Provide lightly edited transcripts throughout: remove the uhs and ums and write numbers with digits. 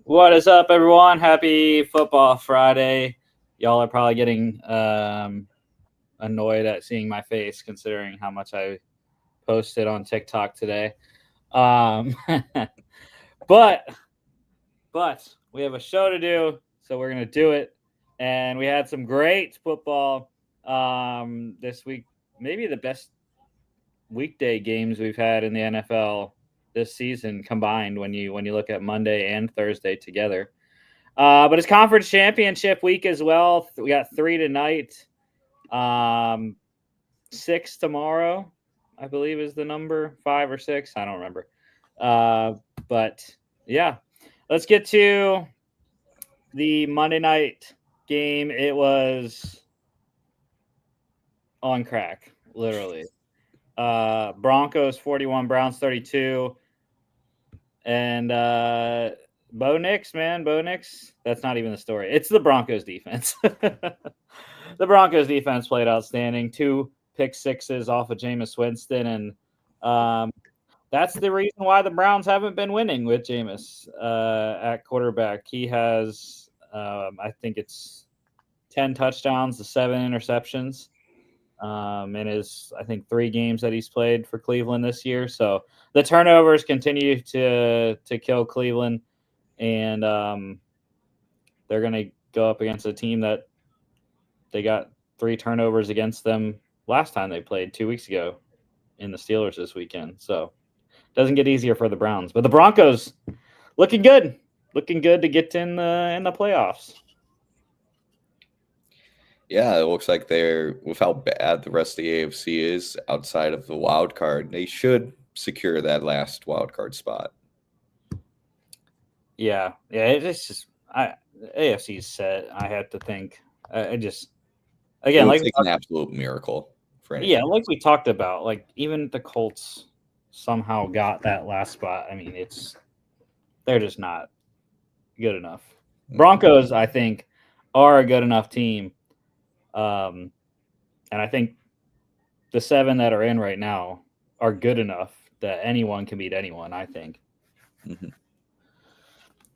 What is up, everyone? Happy Football Friday. Y'all are probably getting annoyed at seeing my face, considering how much I posted on TikTok today. Um, but we have a show to do, so we're gonna do it. And we had some great football this week. Maybe the best weekday games we've had in the NFL this season combined. When you look at Monday and Thursday together. But it's conference championship week as well. We got 3 tonight, 6 tomorrow, I believe is the number, 5 or 6. I don't remember. But yeah, let's get to the Monday night game. It was on crack, literally. Broncos 41, Browns 32. And Bo Nix, man, Bo Nix. That's not even the story. It's the Broncos defense. The Broncos defense played outstanding. 2 pick sixes off of Jameis Winston, and that's the reason why the Browns haven't been winning with Jameis at quarterback. He has, I think it's 10 touchdowns to 7 interceptions in his, I think, 3 games that he's played for Cleveland this year. So the turnovers continue to kill Cleveland, and they're going to go up against a team that they got 3 turnovers against them last time they played 2 weeks ago in the Steelers this weekend. So it doesn't get easier for the Browns, but the Broncos looking good to get in the playoffs. Yeah, it looks like they're, with how bad the rest of the AFC is outside of the wild card, they should secure that last wild card spot. Yeah, it's just AFC is set. I have to think. I just again, It would take an absolute miracle for anything. Yeah, like we talked about, like even the Colts somehow got that last spot. I mean, they're just not good enough. Broncos, I think, are a good enough team, and I think the 7 that are in right now are good enough that anyone can beat anyone. I think. Mm-hmm.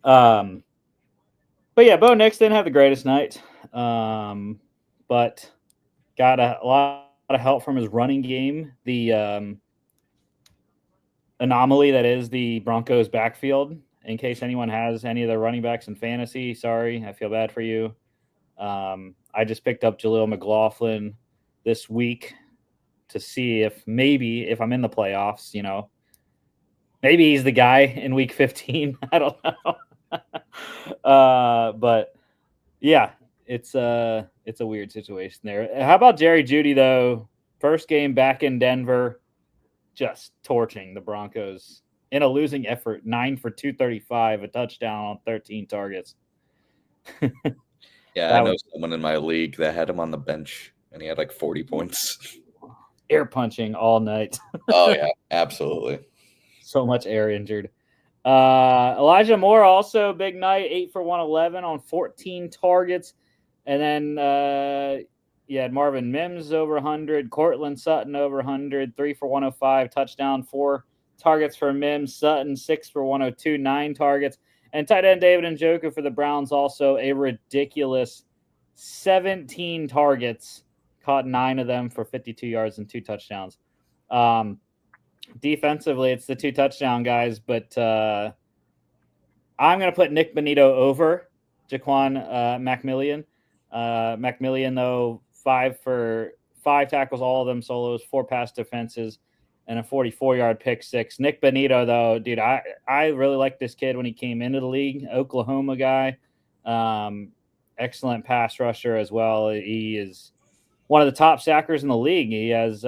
But yeah, Bo Nix didn't have the greatest night, but got a lot of help from his running game. The anomaly that is the Broncos backfield. In case anyone has any of their running backs in fantasy, sorry, I feel bad for you. I just picked up Jaleel McLaughlin this week to see if maybe if I'm in the playoffs, maybe he's the guy in week 15. I don't know. But yeah, it's a weird situation there. How about Jerry Jeudy though? First game back in Denver, just torching the Broncos in a losing effort. 9 for 235, a touchdown on 13 targets. Yeah, I know someone in my league that had him on the bench, and he had like 40 points. Air punching all night. Oh yeah, absolutely. So much air injured. Elijah Moore also big night, 8 for 111 on 14 targets, and then you had Marvin Mims over 100, Cortland Sutton over 100, 3 for 105, touchdown, 4 targets for Mims, Sutton 6 for 102, 9 targets, and tight end David Njoku for the Browns also a ridiculous 17 targets, caught 9 of them for 52 yards and 2 touchdowns. Defensively, it's the 2 touchdown guys, but I'm going to put Nick Bonito over Jaquan McMillian. McMillian, though, 5 tackles, all of them solos, 4 pass defenses, and a 44-yard pick 6. Nick Bonito, though, dude, I really liked this kid when he came into the league. Oklahoma guy, excellent pass rusher as well. He is one of the top sackers in the league. He has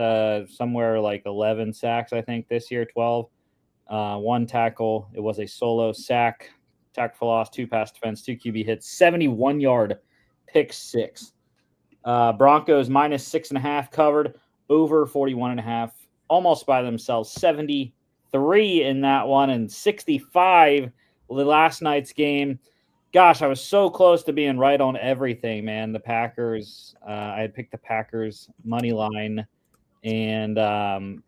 somewhere like 11 sacks, I think, this year, 12. 1 tackle. It was a solo sack, tackle for loss, 2 pass defense, 2 QB hits, 71-yard pick 6. Broncos minus 6.5 covered, over 41.5, almost by themselves. 73 in that one and 65 last night's game. Gosh, I was so close to being right on everything, man. The Packers, I had picked the Packers money line, and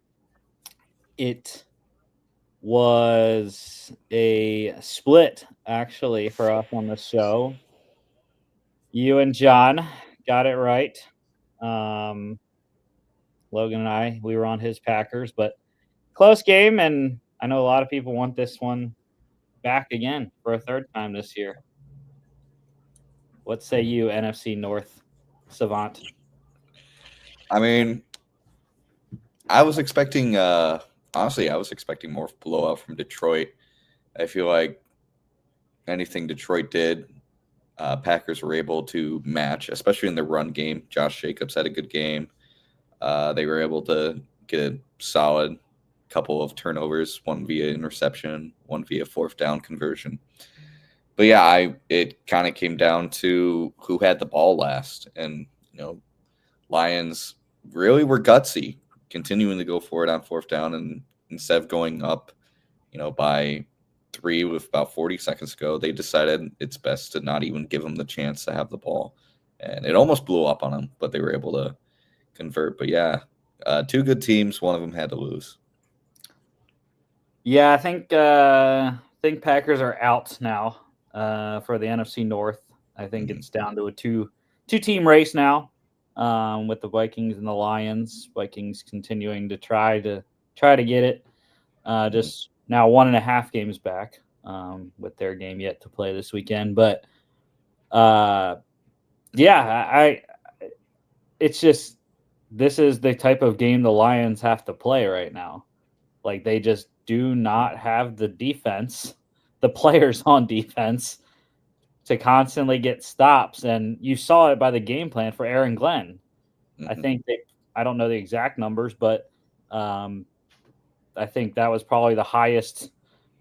it was a split actually for us on the show. You and John got it right. Um, Logan and I, we were on his Packers, but close game, and I know a lot of people want this one back again for a third time this year. What say you, NFC North savant? I mean, I was expecting honestly, I was expecting more blowout from Detroit. I feel like anything Detroit did, Packers were able to match, especially in the run game. Josh Jacobs had a good game. They were able to get a solid couple of turnovers, one via interception, one via fourth down conversion. But yeah, it kind of came down to who had the ball last, and Lions really were gutsy, continuing to go for it on fourth down, and instead of going up, by 3 with about 40 seconds to go, they decided it's best to not even give them the chance to have the ball, and it almost blew up on them, but they were able to convert. But yeah, two good teams. One of them had to lose. Yeah, I think Packers are out now for the NFC North. I think it's down to a two team race now with the Vikings and the Lions. Vikings continuing to try to get it. Just now 1.5 games back with their game yet to play this weekend. But yeah, it's just this is the type of game the Lions have to play right now. Like they just do not have the defense, the players on defense to constantly get stops. And you saw it by the game plan for Aaron Glenn. I think I don't know the exact numbers, but I think that was probably the highest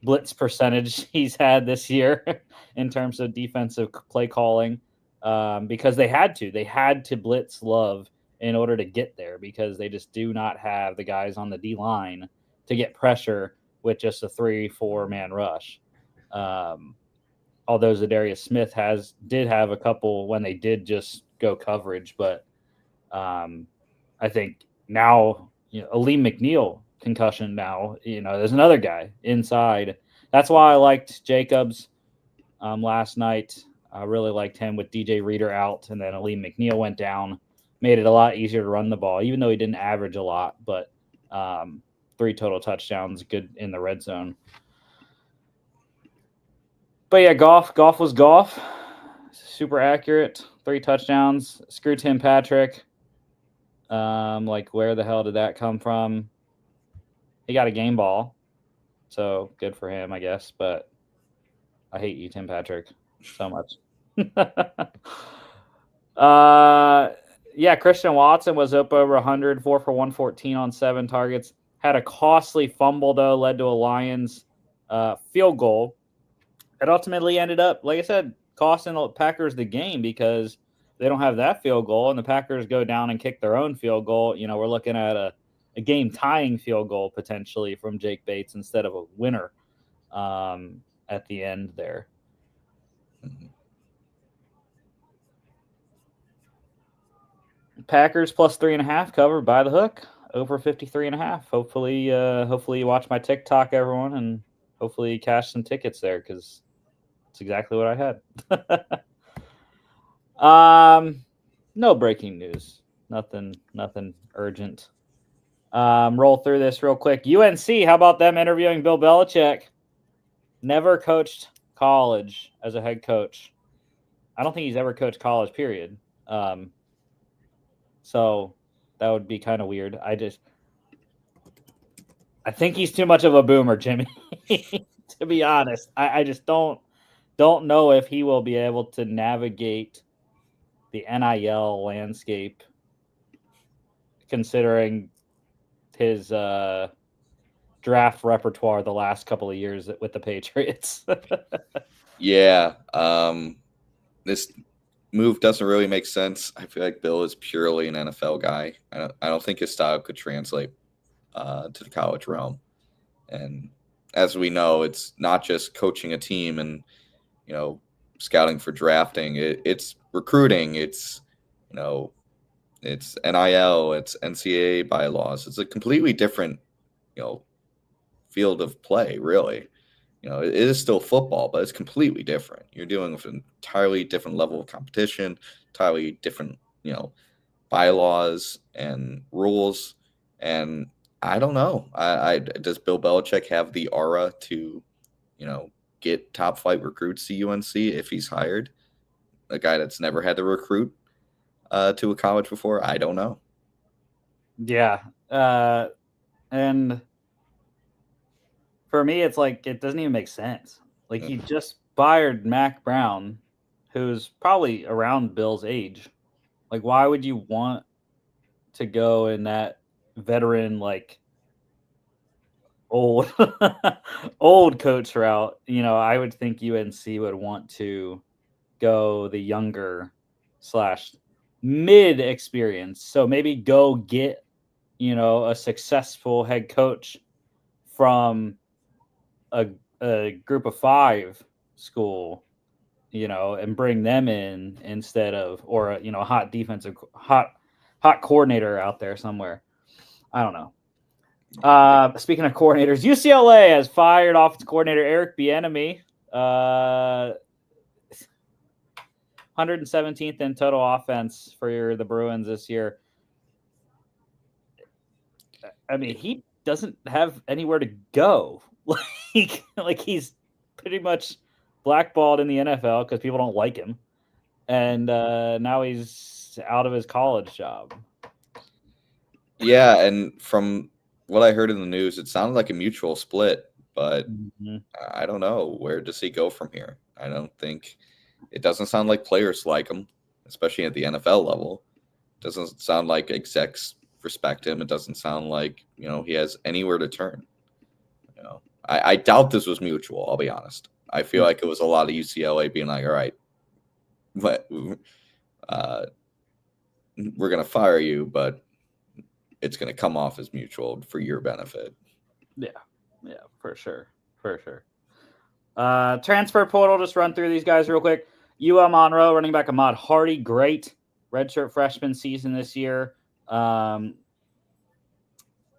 blitz percentage he's had this year in terms of defensive play calling because they had to blitz Love in order to get there because they just do not have the guys on the D line to get pressure with just a 3-4 man rush. Although Zadarius Smith did have a couple when they did just go coverage, but I think now Aleem McNeil concussion now. There's another guy inside. That's why I liked Jacobs last night. I really liked him with DJ Reader out, and then Aleem McNeil went down, made it a lot easier to run the ball, even though he didn't average a lot, but 3 total touchdowns, good in the red zone. But yeah, Goff was Goff. Super accurate, 3 touchdowns. Screw Tim Patrick. Like where the hell did that come from? He got a game ball, so good for him, I guess. But I hate you, Tim Patrick, so much. Yeah, Christian Watson was up over 100, 4 for 114 on 7 targets. Had a costly fumble, though, led to a Lions field goal. It ultimately ended up, like I said, costing the Packers the game because they don't have that field goal, and the Packers go down and kick their own field goal. We're looking at a game-tying field goal potentially from Jake Bates instead of a winner at the end there. Packers plus 3.5 covered by the hook over 53.5. Hopefully you watch my TikTok, everyone, and hopefully you cash some tickets there because it's exactly what I had. No breaking news. Nothing urgent. Roll through this real quick. UNC, how about them interviewing Bill Belichick? Never coached college as a head coach. I don't think he's ever coached college, period. So that would be kind of weird. I think he's too much of a boomer, Jimmy, to be honest. I just don't know if he will be able to navigate the NIL landscape considering his draft repertoire the last couple of years with the Patriots. Yeah. This move doesn't really make sense. I feel like Bill is purely an NFL guy. I don't think his style could translate to the college realm. And as we know, it's not just coaching a team and scouting for drafting. It's recruiting. It's it's NIL. It's NCAA bylaws. It's a completely different field of play, really. It is still football, but it's completely different. You're dealing with an entirely different level of competition, entirely different, bylaws and rules. And I don't know. Does Bill Belichick have the aura to, get top flight recruits to UNC if he's hired? A guy that's never had to recruit to a college before? I don't know. Yeah. And for me, it's like it doesn't even make sense. Like he just fired Mac Brown, who's probably around Bill's age. Like, why would you want to go in that veteran, like old, old coach route? I would think UNC would want to go the younger slash mid experience. So maybe go get, a successful head coach from a group of 5 school, and bring them in instead of, or a hot defensive, hot coordinator out there somewhere. I don't know. Speaking of coordinators, UCLA has fired offensive coordinator Eric Bieniemy. 117th in total offense for the Bruins this year. I mean, he doesn't have anywhere to go. Like he's pretty much blackballed in the NFL because people don't like him, and now he's out of his college job. Yeah, and from what I heard in the news, it sounded like a mutual split, but I don't know. Where does he go from here? I don't think it doesn't sound like players like him, especially at the NFL level. It doesn't sound like execs respect him. It doesn't sound like, he has anywhere to turn. I doubt this was mutual, I'll be honest. I feel like it was a lot of UCLA being like, all right, but we're going to fire you, but it's going to come off as mutual for your benefit. Yeah, for sure. Transfer portal, just run through these guys real quick. UL Monroe, running back Ahmad Hardy, great redshirt freshman season this year.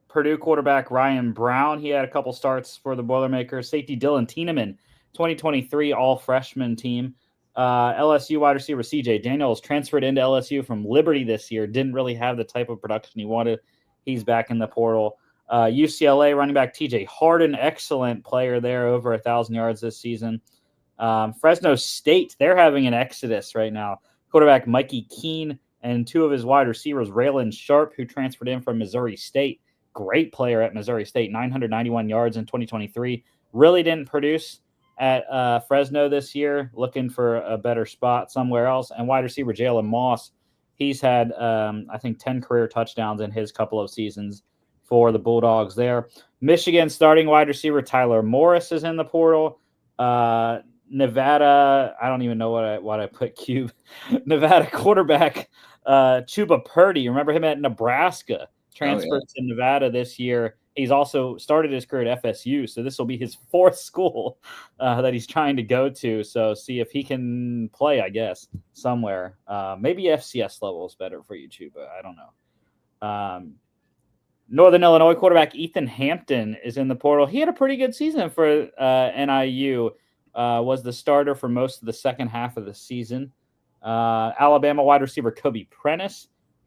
Purdue quarterback Ryan Brown, he had a couple starts for the Boilermakers. Safety Dylan Tieneman, 2023 all-freshman team. LSU wide receiver CJ Daniels transferred into LSU from Liberty this year. Didn't really have the type of production he wanted. He's back in the portal. UCLA running back TJ Harden, excellent player there, over 1,000 yards this season. Fresno State, they're having an exodus right now. Quarterback Mikey Keene and 2 of his wide receivers, Raylan Sharp, who transferred in from Missouri State. Great player at Missouri State, 991 yards in 2023. Really didn't produce at Fresno this year, looking for a better spot somewhere else. And wide receiver Jalen Moss, he's had, I think, 10 career touchdowns in his couple of seasons for the Bulldogs there. Michigan starting wide receiver Tyler Morris is in the portal. Nevada, I don't even know what I put Cube. Nevada quarterback Chuba Purdy. Remember him at Nebraska? Transferred to Nevada this year. He's also started his career at FSU, so this will be his 4th school that he's trying to go to. So see if he can play, I guess, somewhere. Maybe FCS level is better for you, Chuba. I don't know. Northern Illinois quarterback Ethan Hampton is in the portal. He had a pretty good season for NIU. Was the starter for most of the second half of the season. Alabama wide receiver Kobe Prentice.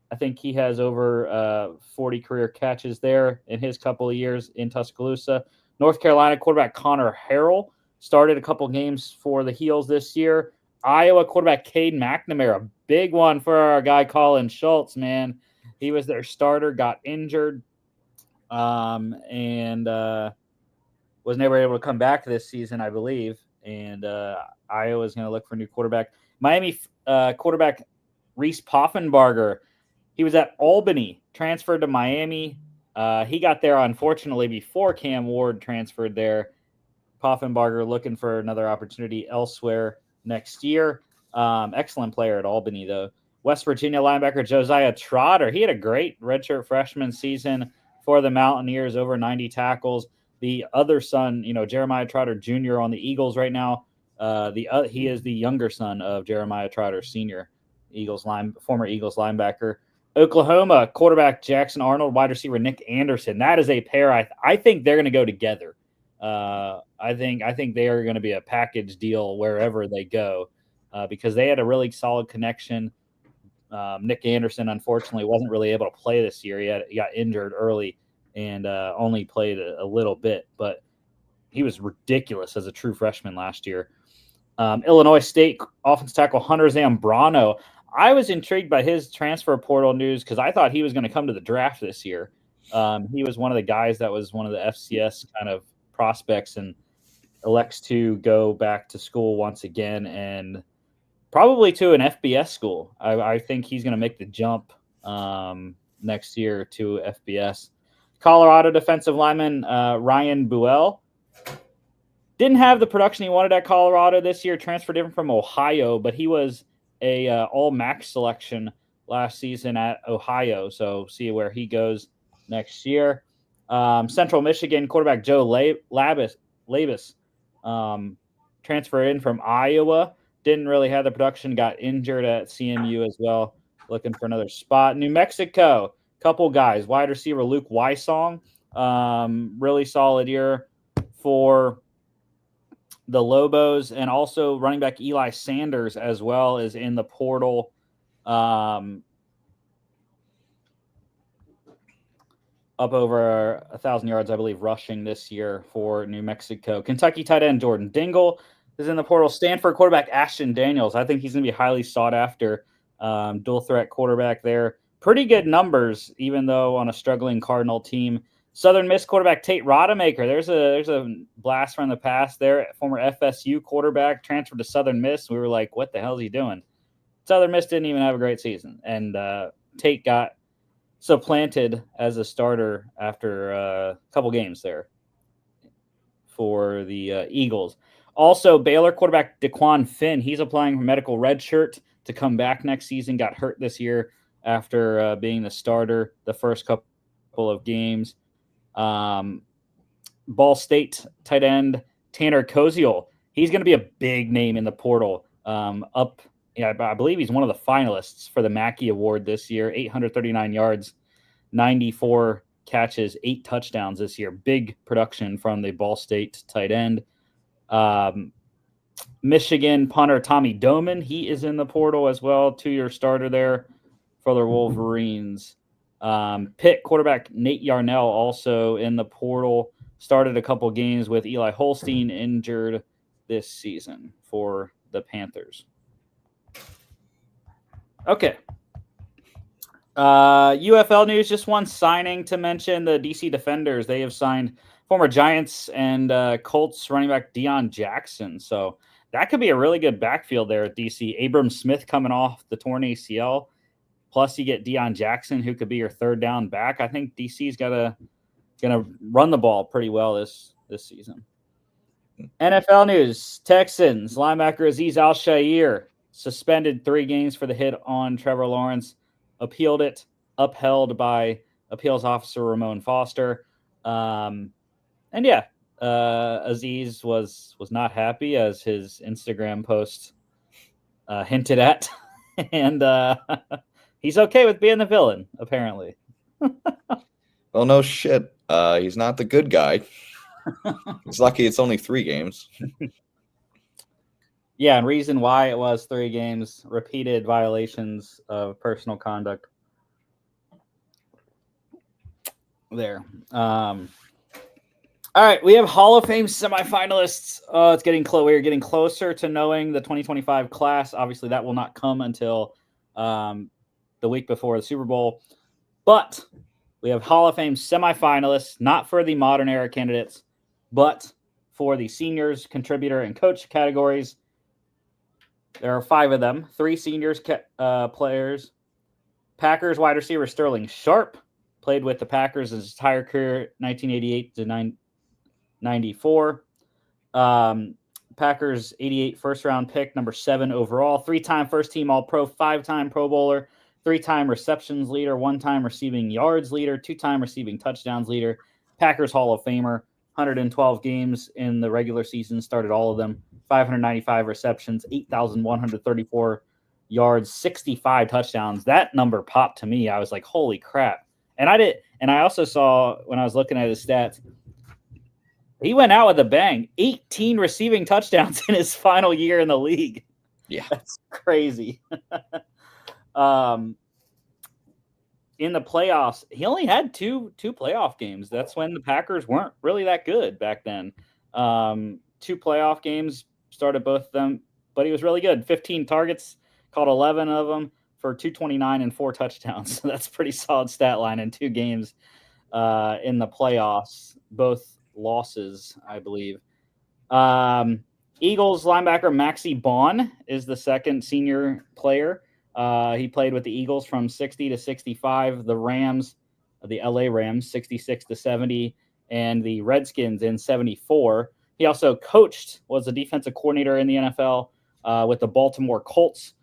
I think he has over 40 career catches there in his couple of years in Tuscaloosa. North Carolina quarterback Connor Harrell started a couple games for the Heels this year. Iowa quarterback Cade McNamara, a big one for our guy Colin Schultz, man. He was their starter, got injured, and was never able to come back this season, I believe. And Iowa's going to look for a new quarterback. Miami quarterback Reese Poffenbarger, he was at Albany, transferred to Miami. He got there, unfortunately, before Cam Ward transferred there. Poffenbarger looking for another opportunity elsewhere next year. Excellent player at Albany, though. West Virginia linebacker Josiah Trotter. He had a great redshirt freshman season for the Mountaineers, over 90 tackles. The other son, Jeremiah Trotter Jr. on the Eagles right now. He is the younger son of Jeremiah Trotter Sr., former Eagles linebacker. Oklahoma quarterback Jackson Arnold, wide receiver Nick Anderson. That is a pair. I think they're going to go together. I think they are going to be a package deal wherever they go because they had a really solid connection. Nick Anderson, unfortunately, wasn't really able to play this year. He got injured early and only played a little bit, but he was ridiculous as a true freshman last year. Illinois State offensive tackle Hunter Zambrano. I was intrigued by his transfer portal news because I thought he was going to come to the draft this year. He was one of the guys that was one of the FCS kind of prospects and elects to go back to school once again and probably to an FBS school. I think he's going to make the jump next year to FBS. Colorado defensive lineman Ryan Buell didn't have the production he wanted at Colorado this year. Transferred in from Ohio, but he was a All MAC selection last season at Ohio. So see where he goes next year. Central Michigan quarterback Joe Labus transferred in from Iowa. Didn't really have the production. Got injured at CMU as well. Looking for another spot. New Mexico, couple guys. Wide receiver Luke Wysong. Really solid year for the Lobos, and also running back Eli Sanders as well is in the portal. Up over 1,000 yards, I believe, rushing this year for New Mexico. Kentucky tight end Jordan Dingle is in the portal. Stanford quarterback Ashton Daniels. I think he's going to be highly sought after. Dual threat quarterback there. Pretty good numbers, even though on a struggling Cardinal team. Southern Miss quarterback Tate Rodemaker. There's a blast from the past there. Former FSU quarterback transferred to Southern Miss. We were like, what the hell is he doing? Southern Miss didn't even have a great season. And Tate got supplanted as a starter after a couple games there for the Eagles. Also, Baylor quarterback DeQuan Finn. He's applying for medical redshirt to come back next season. Got hurt this year after being the starter the first couple of games. Ball State tight end Tanner Koziel. He's going to be a big name in the portal. I believe he's one of the finalists for the Mackey Award this year. 839 yards, 94 catches, 8 touchdowns this year. Big production from the Ball State tight end. Michigan punter Tommy Doman. He is in the portal as well. 2-year starter there for the Wolverines. Pitt quarterback Nate Yarnell also in the portal. Started a couple games with Eli Holstein injured this season for the Panthers. Okay. UFL news, just one signing to mention. The DC Defenders, they have signed former Giants and Colts running back Deion Jackson. So that could be a really good backfield there at DC. Abram Smith coming off the torn ACL. Plus, you get Deion Jackson, who could be your third down back. I think DC's gonna run the ball pretty well this season. NFL news: Texans linebacker Azeez Al-Shaair suspended 3 games for the hit on Trevor Lawrence. Appealed it, upheld by appeals officer Ramon Foster. Azeez was not happy, as his Instagram post hinted at, and he's okay with being the villain, apparently. Well, no shit. He's not the good guy. He's lucky it's only 3 games. Yeah, and reason why it was 3 games, repeated violations of personal conduct. There. All right, we have Hall of Fame semifinalists. It's getting close. We're getting closer to knowing the 2025 class. Obviously, that will not come until the week before the Super Bowl. But we have Hall of Fame semifinalists, not for the modern era candidates, but for the seniors, contributor, and coach categories. There are 5 of them. 3 seniors players. Packers wide receiver Sterling Sharp played with the Packers his entire career, 1988 to 94. Packers 88 first-round pick, number 7 overall. 3-time first-team All-Pro, 5-time Pro Bowler, 3-time receptions leader, 1-time receiving yards leader, 2-time receiving touchdowns leader. Packers Hall of Famer. 112 games in the regular season, started all of them. 595 receptions, 8,134 yards, 65 touchdowns. That number popped to me. I was like, holy crap. And I also saw, when I was looking at his stats, He went out with a bang. 18 receiving touchdowns in his final year in the league. Yeah. That's crazy. In the playoffs, he only had two playoff games. That's when the Packers weren't really that good back then. Two playoff games, started both of them, but he was really good. 15 targets, caught 11 of them for 229 and 4 touchdowns. So that's a pretty solid stat line in 2 games in the playoffs, both losses, I believe. Eagles linebacker Maxie Baughan is the second senior player. He played with the Eagles from 60 to 65, the LA Rams, 66 to 70, and the Redskins in 74. He also was a defensive coordinator in the NFL with the Baltimore Colts,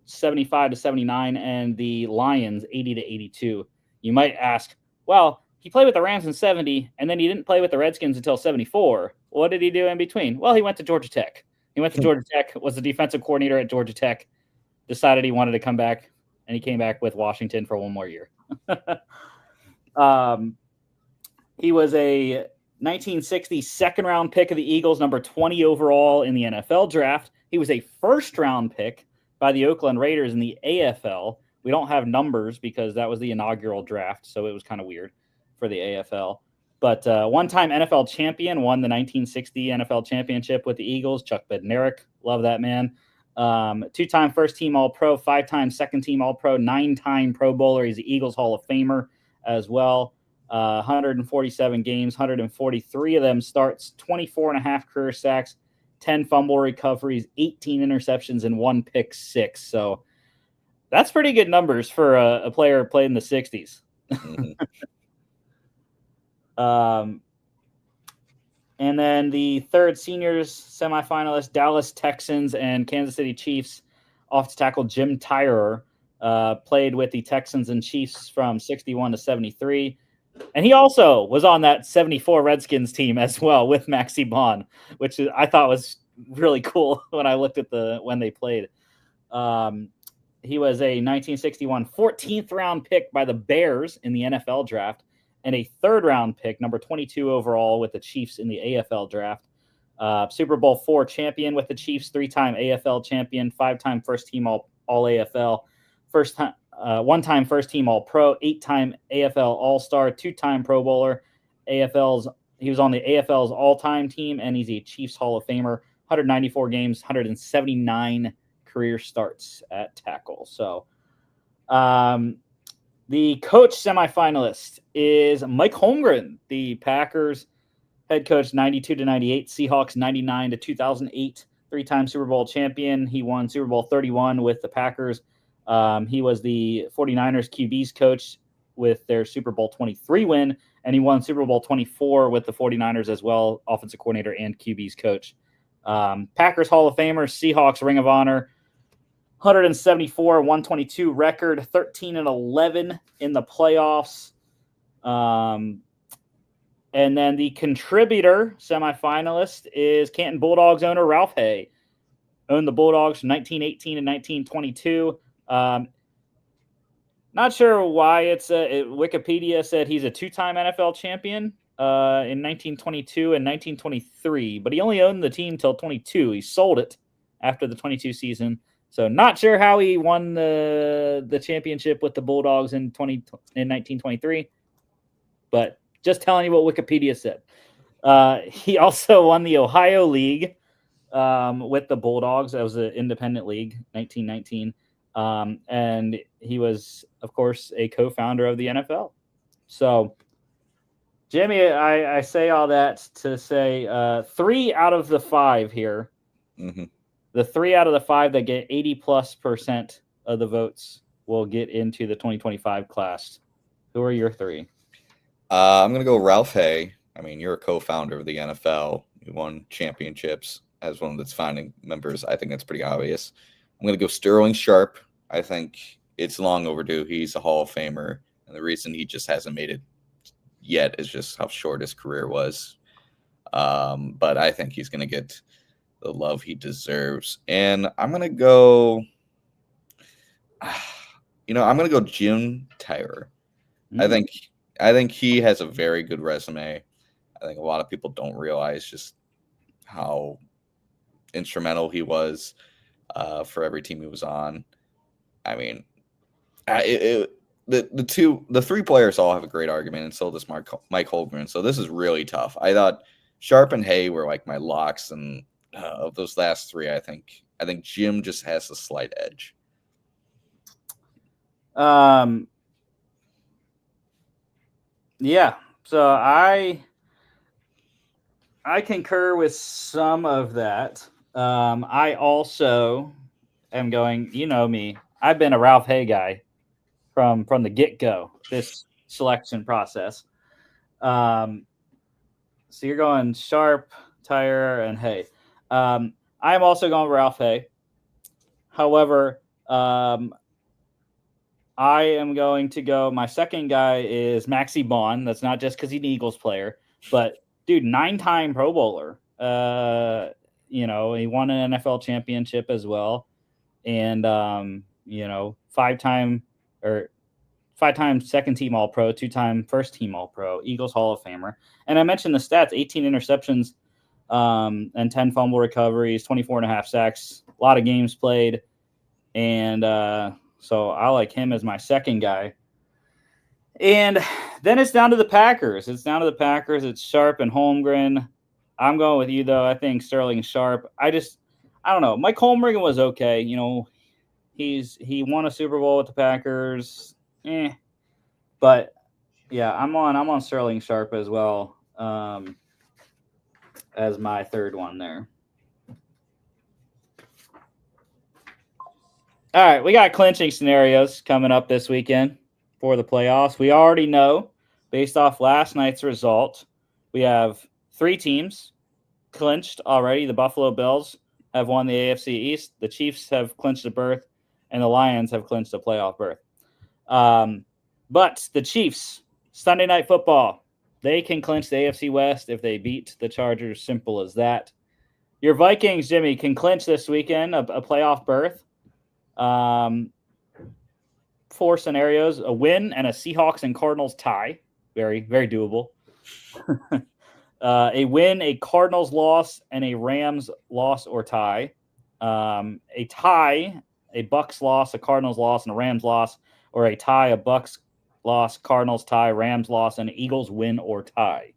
75 to 79, and the Lions, 80 to 82. You might ask, well, he played with the Rams in 70, and then he didn't play with the Redskins until 74. What did he do in between? Well, he went to Georgia Tech. He went to Georgia Tech, was the defensive coordinator at Georgia Tech, decided he wanted to come back, and he came back with Washington for one more year. He was a 1960 second-round pick of the Eagles, number 20 overall in the NFL draft. He was a first-round pick by the Oakland Raiders in the AFL. We don't have numbers because that was the inaugural draft, so it was kind of weird for the AFL. But one-time NFL champion, won the 1960 NFL championship with the Eagles. Chuck Bednarik, love that man. 2-time first-team All-Pro, 5-time second-team All-Pro, 9-time Pro Bowler. He's the Eagles Hall of Famer as well. 147 games, 143 of them starts, 24 and a half career sacks, 10 fumble recoveries, 18 interceptions, and 1 pick six. So that's pretty good numbers for a player played in the 60s. Mm-hmm. And then the third seniors semifinalist, Dallas Texans and Kansas City Chiefs offensive tackle Jim Tyrer played with the Texans and Chiefs from 61 to 73. And he also was on that 74 Redskins team as well with Maxie Baughan, which I thought was really cool when I looked at when they played. He was a 1961 14th round pick by the Bears in the NFL draft and a third-round pick, number 22 overall with the Chiefs in the AFL draft. Super Bowl IV champion with the Chiefs, 3-time AFL champion, 5-time first-team All-AFL, one-time first-team All-Pro, 8-time AFL All-Star, 2-time Pro Bowler. He was on the AFL's all-time team, and he's a Chiefs Hall of Famer. 194 games, 179 career starts at tackle. So, the coach semifinalist is Mike Holmgren, the Packers head coach, 92 to 98, Seahawks 99 to 2008, 3-time Super Bowl champion. He won Super Bowl 31 with the Packers. He was the 49ers QB's coach with their Super Bowl 23 win, and he won Super Bowl 24 with the 49ers as well, offensive coordinator and QB's coach. Packers Hall of Famer, Seahawks Ring of Honor, 174, 122 record, 13 and 11 in the playoffs. And then the contributor semifinalist is Canton Bulldogs owner Ralph Hay. Owned the Bulldogs from 1918 and 1922. Not sure why Wikipedia said he's a 2-time NFL champion in 1922 and 1923, but he only owned the team till 22. He sold it after the 22 season. So not sure how he won the championship with the Bulldogs in 1923, but just telling you what Wikipedia said. He also won the Ohio League with the Bulldogs. That was an independent league, 1919. And he was, of course, a co-founder of the NFL. So, Jimmy, I say all that to say 3 out of the 5 here. Mm-hmm. The 3 out of the 5 that get 80+% of the votes will get into the 2025 class. Who are your 3? I'm going to go Ralph Hay. I mean, you're a co-founder of the NFL. You won championships as one of its founding members. I think that's pretty obvious. I'm going to go Sterling Sharp. I think it's long overdue. He's a Hall of Famer. And the reason he just hasn't made it yet is just how short his career was. But I think he's going to get the love he deserves. And I'm going to go, I'm going to go Jim Tyrer. I think he has a very good resume. I think a lot of people don't realize just how instrumental he was for every team he was on. I mean, the three players all have a great argument, and so does Mike Holmgren. So this is really tough. I thought Sharp and Hay were like my locks, and of those last three, I think Jim just has a slight edge. Yeah. So I concur with some of that. I also am going. You know me. I've been a Ralph Hay guy from the get go. This selection process. So you're going Sharp, Tyre, and Hay. I'm also going Ralph Hay. However, I am going to go. My second guy is Maxie Bond. That's not just because he's an Eagles player, but dude, 9-time Pro Bowler. He won an NFL championship as well, and 5-time second team All Pro, 2-time first team All Pro, Eagles Hall of Famer. And I mentioned the stats: 18 interceptions, and 10 fumble recoveries, 24.5 sacks, a lot of games played, and so I like him as my second guy. And then it's down to the Packers. It's Sharp and Holmgren. I'm going with you, though. I think Sterling Sharp. I don't know. Mike Holmgren was okay. He won a Super Bowl with the Packers. But yeah, I'm on Sterling Sharp as well, as my third one there. All right, we got clinching scenarios coming up this weekend for the playoffs. We already know, based off last night's result, we have 3 teams clinched already. The Buffalo Bills have won the AFC East. The Chiefs have clinched a berth, and the Lions have clinched a playoff berth. But the Chiefs, Sunday Night Football, they can clinch the AFC West if they beat the Chargers. Simple as that. Your Vikings, Jimmy, can clinch this weekend a playoff berth. 4 scenarios: a win and a Seahawks and Cardinals tie. Very, very doable. A win, a Cardinals loss, and a Rams loss or tie. A tie, a Bucks loss, a Cardinals loss, and a Rams loss, or a tie, a Bucks loss, Cardinals tie, Rams loss, and Eagles win or tie.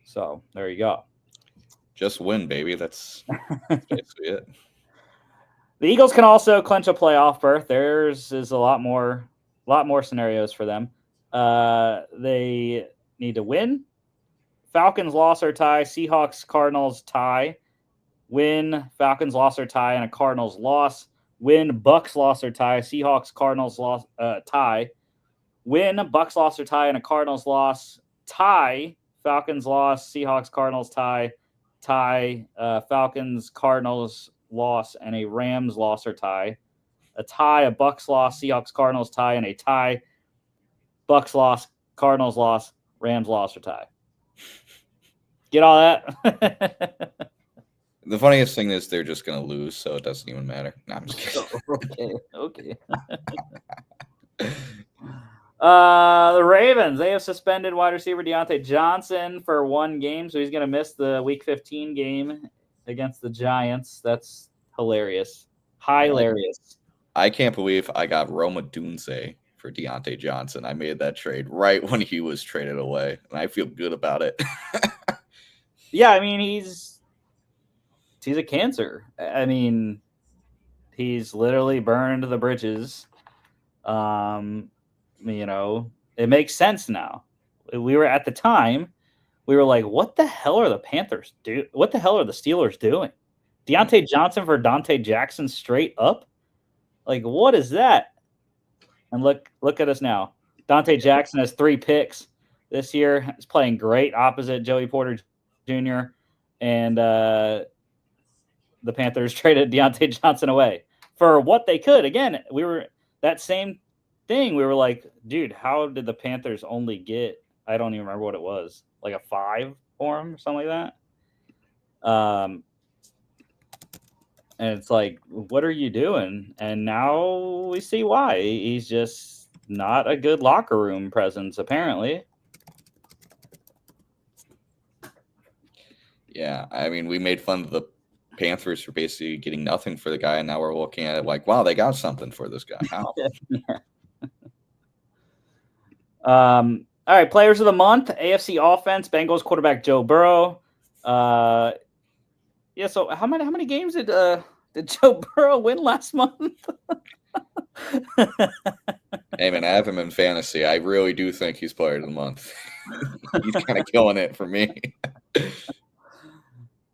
So there you go. Just win, baby. That's basically it. The Eagles can also clinch a playoff berth. Theirs is a lot more scenarios for them. They need to win. Falcons loss or tie. Seahawks, Cardinals tie. Win, Falcons loss or tie, and a Cardinals loss. Win, Bucks loss or tie. Seahawks, Cardinals loss, tie. Win, Bucks loss or tie, and a Cardinals loss. Tie, Falcons loss. Seahawks, Cardinals tie. Tie, Falcons, Cardinals loss, and a Rams loss or tie. A tie, a Bucks loss, Seahawks, Cardinals tie, and a tie, Bucks loss, Cardinals loss, Rams loss or tie. Get all that? The funniest thing is they're just going to lose, so it doesn't even matter. No, I'm just kidding. Okay. The Ravens, they have suspended wide receiver Deontay Johnson for 1 game, so he's going to miss the Week 15 game against the Giants. That's hilarious. Hilarious. I can't believe I got Roma Dunze for Deontay Johnson. I made that trade right when he was traded away, and I feel good about it. Yeah, I mean, he's a cancer. I mean, he's literally burned the bridges. It makes sense now. We were at the time, we were like, what the hell are the Panthers do? What the hell are the Steelers doing? Deontay Johnson for Dante Jackson straight up? Like, what is that? And look at us now. Dante Jackson has 3 picks this year. He's playing great opposite Joey Porter Jr. And the Panthers traded Deontay Johnson away for what they could. Again, we were that same thing. We were like, dude, how did the Panthers only get, I don't even remember what it was, like a 5 for him or something like that? And it's like, what are you doing? And now we see why. He's just not a good locker room presence, apparently. Yeah, I mean, we made fun of the Panthers for basically getting nothing for the guy, and now we're looking at it like, wow, they got something for this guy. How? All right, players of the month, AFC offense, Bengals quarterback Joe Burrow. Yeah, so how many games did Joe Burrow win last month? Hey, man, I have him in fantasy. I really do think he's player of the month. He's kind of killing it for me.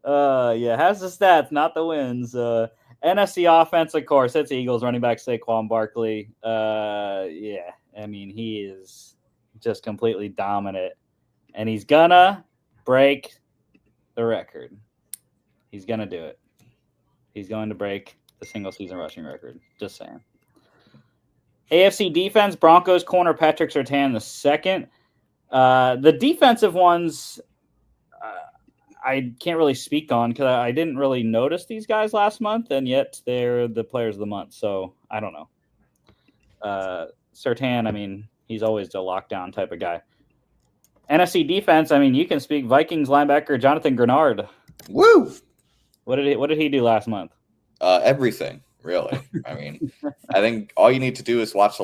Yeah, has the stats, not the wins. NFC offense, of course, it's Eagles running back Saquon Barkley. Yeah, I mean, he is just completely dominant, and he's gonna break the record. He's gonna do it. He's going to break the single season rushing record. Just saying. AFC defense, Broncos corner Patrick Surtain the second. The defensive ones, I can't really speak on because I didn't really notice these guys last month, and yet they're the players of the month. So I don't know. Surtain, I mean, he's always a lockdown type of guy. NFC defense, I mean, you can speak. Vikings linebacker Jonathan Grenard. Woo! What did he do last month? Everything, really. I mean, I think all you need to do is watch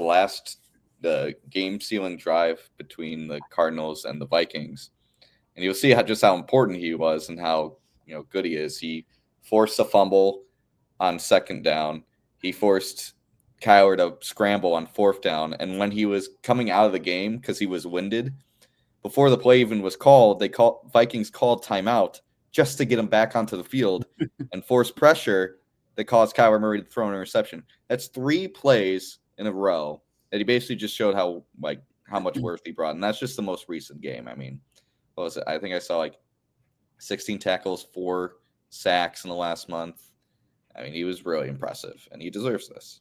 the game-sealing drive between the Cardinals and the Vikings, and you'll see how important he was and how good he is. He forced a fumble on second down. He forced Kyler to scramble on fourth down, and when he was coming out of the game because he was winded, before the play even was called, Vikings called timeout just to get him back onto the field and force pressure that caused Kyler Murray to throw an interception. That's 3 plays in a row that he basically just showed how much worth he brought, and that's just the most recent game. I mean, what was it? I think I saw 16 tackles, 4 sacks in the last month. I mean, he was really impressive, and he deserves this.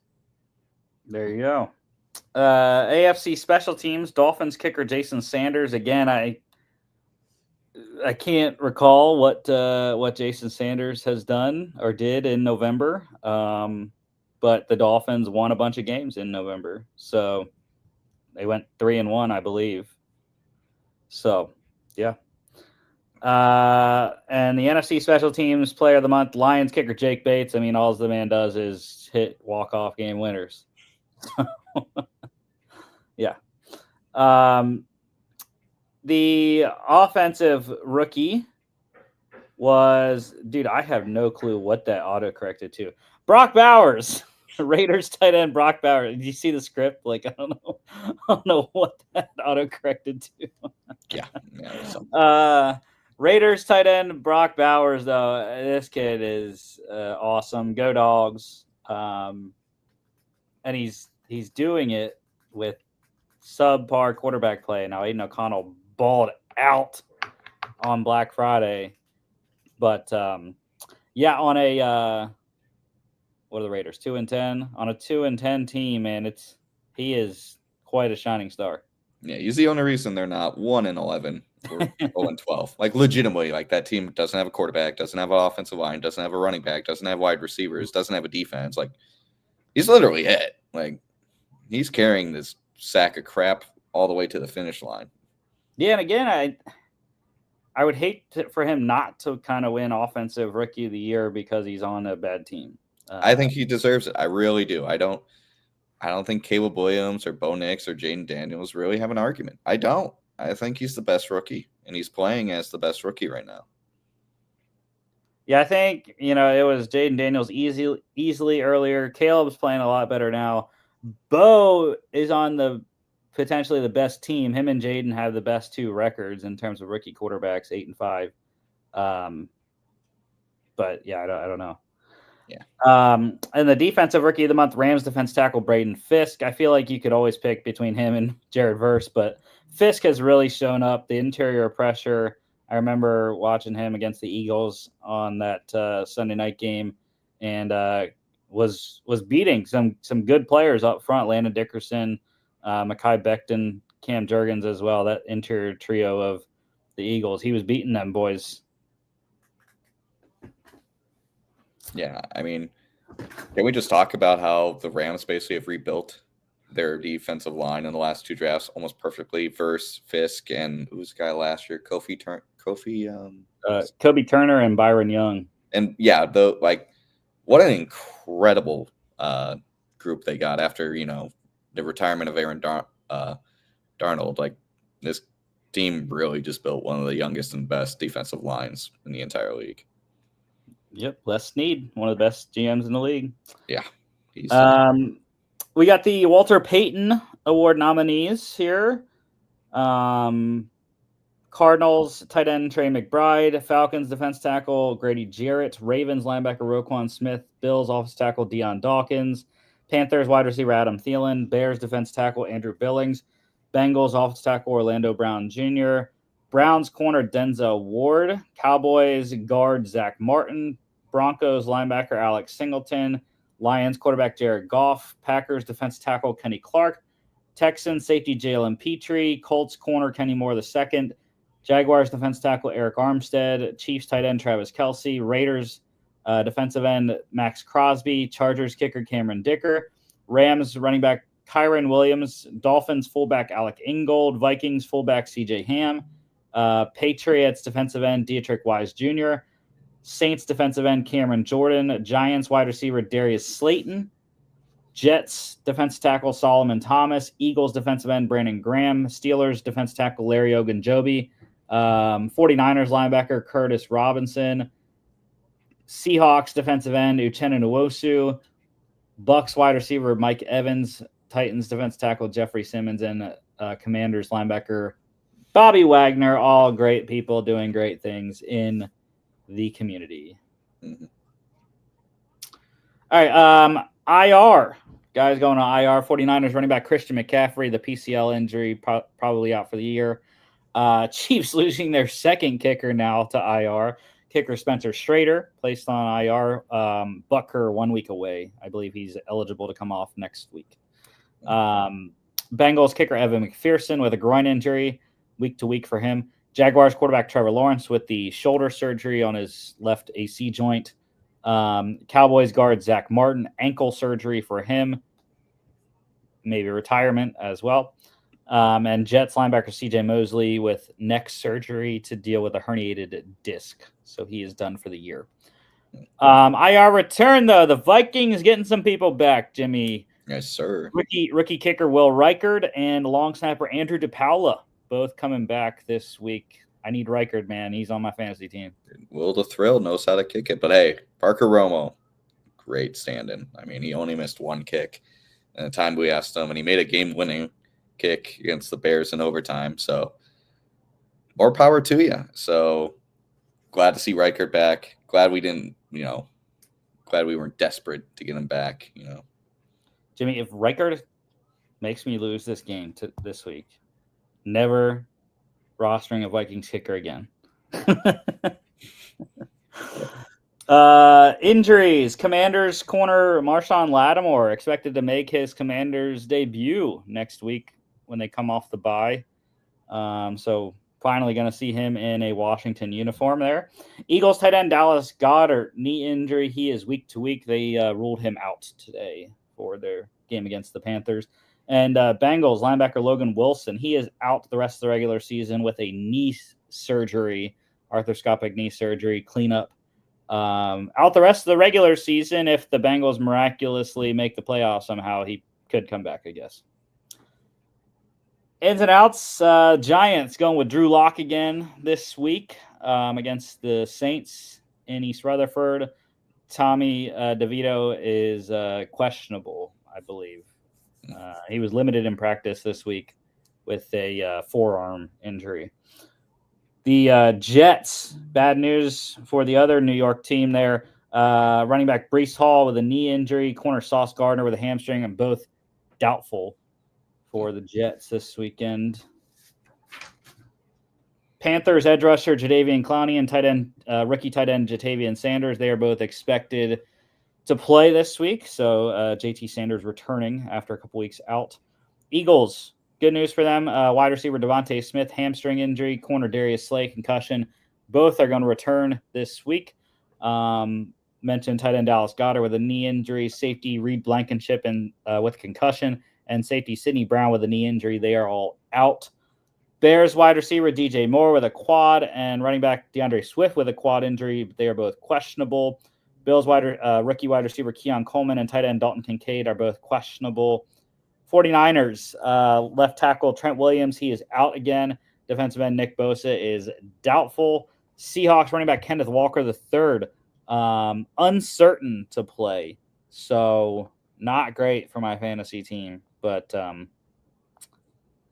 There you go. AFC special teams, Dolphins kicker Jason Sanders. Again, I can't recall what Jason Sanders has done or did in November, but the Dolphins won a bunch of games in November, so they went 3-1, I believe. So, yeah. And the NFC special teams player of the month, Lions kicker Jake Bates. I mean, all the man does is hit walk-off game winners. Yeah. The offensive rookie was, dude, I have no clue what that auto-corrected to. Brock Bowers. Raiders tight end Brock Bowers. Did you see the script? I don't know what that auto-corrected to. Yeah. Raiders tight end Brock Bowers, though, this kid is awesome. Go Dogs. And he's doing it with subpar quarterback play. Now, Aiden O'Connell balled out on Black Friday. But, yeah, on a what are the Raiders? 2-10? On a 2-10 team, man, he is quite a shining star. Yeah, he's the only reason they're not 1-11 or 0-12. Legitimately, that team doesn't have a quarterback, doesn't have an offensive line, doesn't have a running back, doesn't have wide receivers, doesn't have a defense. He's literally it. He's carrying this sack of crap all the way to the finish line. Yeah, and again, I would hate for him not to kind of win Offensive Rookie of the Year because he's on a bad team. I think he deserves it. I really do. I don't think Caleb Williams or Bo Nix or Jaden Daniels really have an argument. I don't. I think he's the best rookie, and he's playing as the best rookie right now. Yeah, I think, it was Jaden Daniels easily earlier. Caleb's playing a lot better now. Bo is on potentially the best team. Him and Jaden have the best 2 records in terms of rookie quarterbacks, 8-5. But yeah, I don't know. Yeah. And the defensive rookie of the month, Rams defense tackle Braden Fisk. I feel like you could always pick between him and Jared Verse, but Fisk has really shown up. The interior pressure. I remember watching him against the Eagles on that Sunday night game, and was beating some good players up front. Landon Dickerson, Mekhi Becton, Cam Jurgens as well. That interior trio of the Eagles. He was beating them boys. Yeah, I mean, can we just talk about how the Rams basically have rebuilt their defensive line in the last 2 drafts almost perfectly? Verse, Fisk, and who's the guy last year? Kofi Kofi. Kobe Turner and Byron Young. And yeah, what an incredible group they got after the retirement of Darnold. Like, this team really just built one of the youngest and best defensive lines in the entire league. Yep, Les Snead, one of the best GMs in the league. Yeah. We got the Walter Payton Award nominees here. Cardinals tight end Trey McBride, Falcons defense tackle Grady Jarrett, Ravens linebacker Roquan Smith, Bills offensive tackle Deion Dawkins, Panthers wide receiver Adam Thielen, Bears defense tackle Andrew Billings, Bengals offensive tackle Orlando Brown Jr., Browns corner Denzel Ward, Cowboys guard Zach Martin, Broncos linebacker Alex Singleton, Lions quarterback Jared Goff, Packers defense tackle Kenny Clark, Texans safety Jalen Petrie, Colts corner Kenny Moore II, Jaguars defense tackle Eric Armstead, Chiefs tight end Travis Kelce, Raiders defensive end Max Crosby, Chargers kicker Cameron Dicker, Rams running back Kyron Williams, Dolphins fullback Alec Ingold, Vikings fullback CJ Ham, Patriots defensive end Dietrich Wise Jr., Saints defensive end Cameron Jordan, Giants wide receiver Darius Slayton, Jets defensive tackle Solomon Thomas, Eagles defensive end Brandon Graham, Steelers defensive tackle Larry Ogunjobi, 49ers linebacker Curtis Robinson, Seahawks defensive end Uchenna Nwosu, Bucks wide receiver Mike Evans, Titans defense tackle Jeffrey Simmons, and Commanders linebacker Bobby Wagner. All great people doing great things in the community. Mm-hmm. All right, IR. Guys going to IR. 49ers running back Christian McCaffrey, the PCL injury, probably out for the year. Chiefs losing their second kicker now to IR. Kicker Spencer Strader placed on IR. Bucker 1 week away. I believe he's eligible to come off next week. Bengals kicker Evan McPherson with a groin injury, week to week for him. Jaguars quarterback Trevor Lawrence with the shoulder surgery on his left AC joint. Cowboys guard Zach Martin, ankle surgery for him, maybe retirement as well. And Jets linebacker CJ Mosley with neck surgery to deal with a herniated disc. So he is done for the year. IR return, though. The Vikings getting some people back, Jimmy. Yes, sir. Rookie kicker Will Reichard and long snapper Andrew DePaula both coming back this week. I need Reichard, man. He's on my fantasy team. Will the Thrill knows how to kick it. But, hey, Parker Romo, great stand-in. I mean, he only missed one kick in the time we asked him, and he made a game-winning kick against the Bears in overtime. So, more power to you. So, glad to see Reichard back. Glad we didn't, glad we weren't desperate to get him back, Jimmy, if Reichard makes me lose this game this week, never rostering a Vikings kicker again. Injuries. Commanders corner Marshawn Lattimore expected to make his Commanders debut next week when they come off the bye. So finally going to see him in a Washington uniform there. Eagles tight end Dallas Goedert, knee injury. He is week to week. They ruled him out today for their game against the Panthers. And Bengals linebacker Logan Wilson, he is out the rest of the regular season with a knee surgery, arthroscopic knee surgery, cleanup. Out the rest of the regular season. If the Bengals miraculously make the playoffs somehow, he could come back, I guess. Ins and outs, Giants going with Drew Lock again this week against the Saints in East Rutherford. Tommy DeVito is questionable, I believe. He was limited in practice this week with a forearm injury. The Jets, bad news for the other New York team there. Running back Breece Hall with a knee injury, corner Sauce Gardner with a hamstring, and both doubtful for the Jets this weekend. Panthers edge rusher Jadeveon Clowney and rookie tight end Jatavian Sanders. They are both expected to play this week. So JT Sanders returning after a couple weeks out. Eagles, good news for them. Wide receiver Devontae Smith, hamstring injury. Corner Darius Slay, concussion. Both are going to return this week. Mentioned tight end Dallas Goedert with a knee injury. Safety Reed Blankenship with concussion. And safety Sidney Brown with a knee injury. They are all out. Bears wide receiver DJ Moore with a quad and running back DeAndre Swift with a quad injury. But they are both questionable. Bills rookie wide receiver Keon Coleman and tight end Dalton Kincaid are both questionable. 49ers left tackle Trent Williams, he is out again. Defensive end Nick Bosa is doubtful. Seahawks running back Kenneth Walker III, uncertain to play. So not great for my fantasy team. But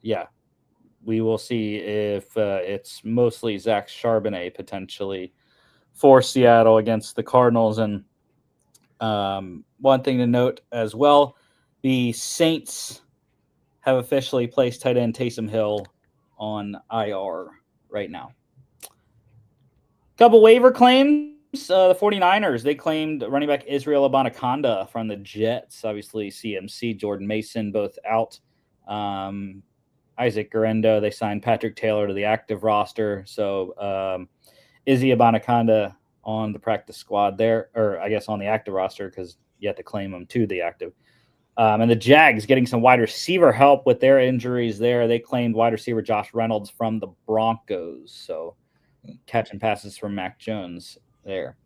yeah, we will see if it's mostly Zach Charbonnet potentially for Seattle against the Cardinals. And one thing to note as well, the Saints have officially placed tight end Taysom Hill on IR right now. Couple waiver claims. The 49ers, they claimed running back Israel Abanikanda from the Jets. Obviously, CMC, Jordan Mason, both out. Isaac Guerrero, they signed Patrick Taylor to the active roster. So Izzy Abanikanda on the practice squad there, or I guess on the active roster because you have to claim him to the active. And the Jags getting some wide receiver help with their injuries there. They claimed wide receiver Josh Reynolds from the Broncos. So catching passes from Mac Jones there.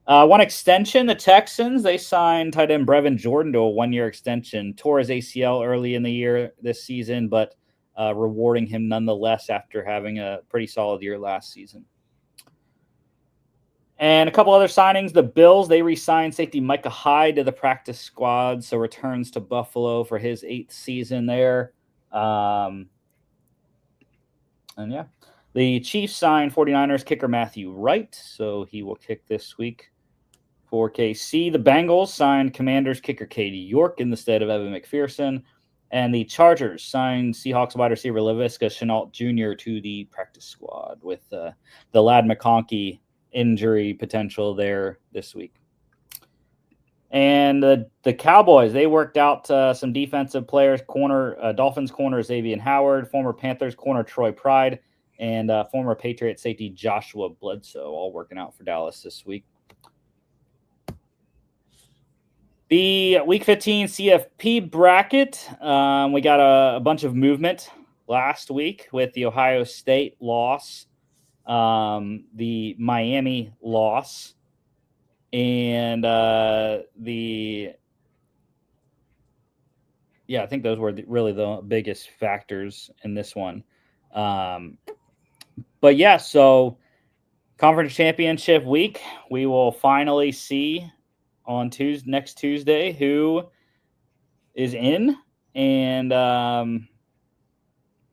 One extension, the Texans, they signed tight end Brevin Jordan to a one-year extension. Tore his ACL early in the year this season, but rewarding him nonetheless after having a pretty solid year last season. And a couple other signings. The Bills, they re-signed safety Micah Hyde to the practice squad, so returns to Buffalo for his 8th season there. And yeah, the Chiefs signed 49ers kicker Matthew Wright, so he will kick this week for KC. The Bengals signed Commanders kicker Katie York in the stead of Evan McPherson. And the Chargers signed Seahawks wide receiver Laviska Shenault Jr. to the practice squad with the Ladd McConkey injury potential there this week. And the Cowboys, they worked out some defensive players, Dolphins corner Xavier Howard, former Panthers corner Troy Pride, and former Patriot safety Joshua Bledsoe, all working out for Dallas this week. The Week 15 CFP bracket, we got a bunch of movement last week with the Ohio State loss, the Miami loss, and I think those were really the biggest factors in this one. But yeah, so conference championship week, we will finally see on next Tuesday who is in. And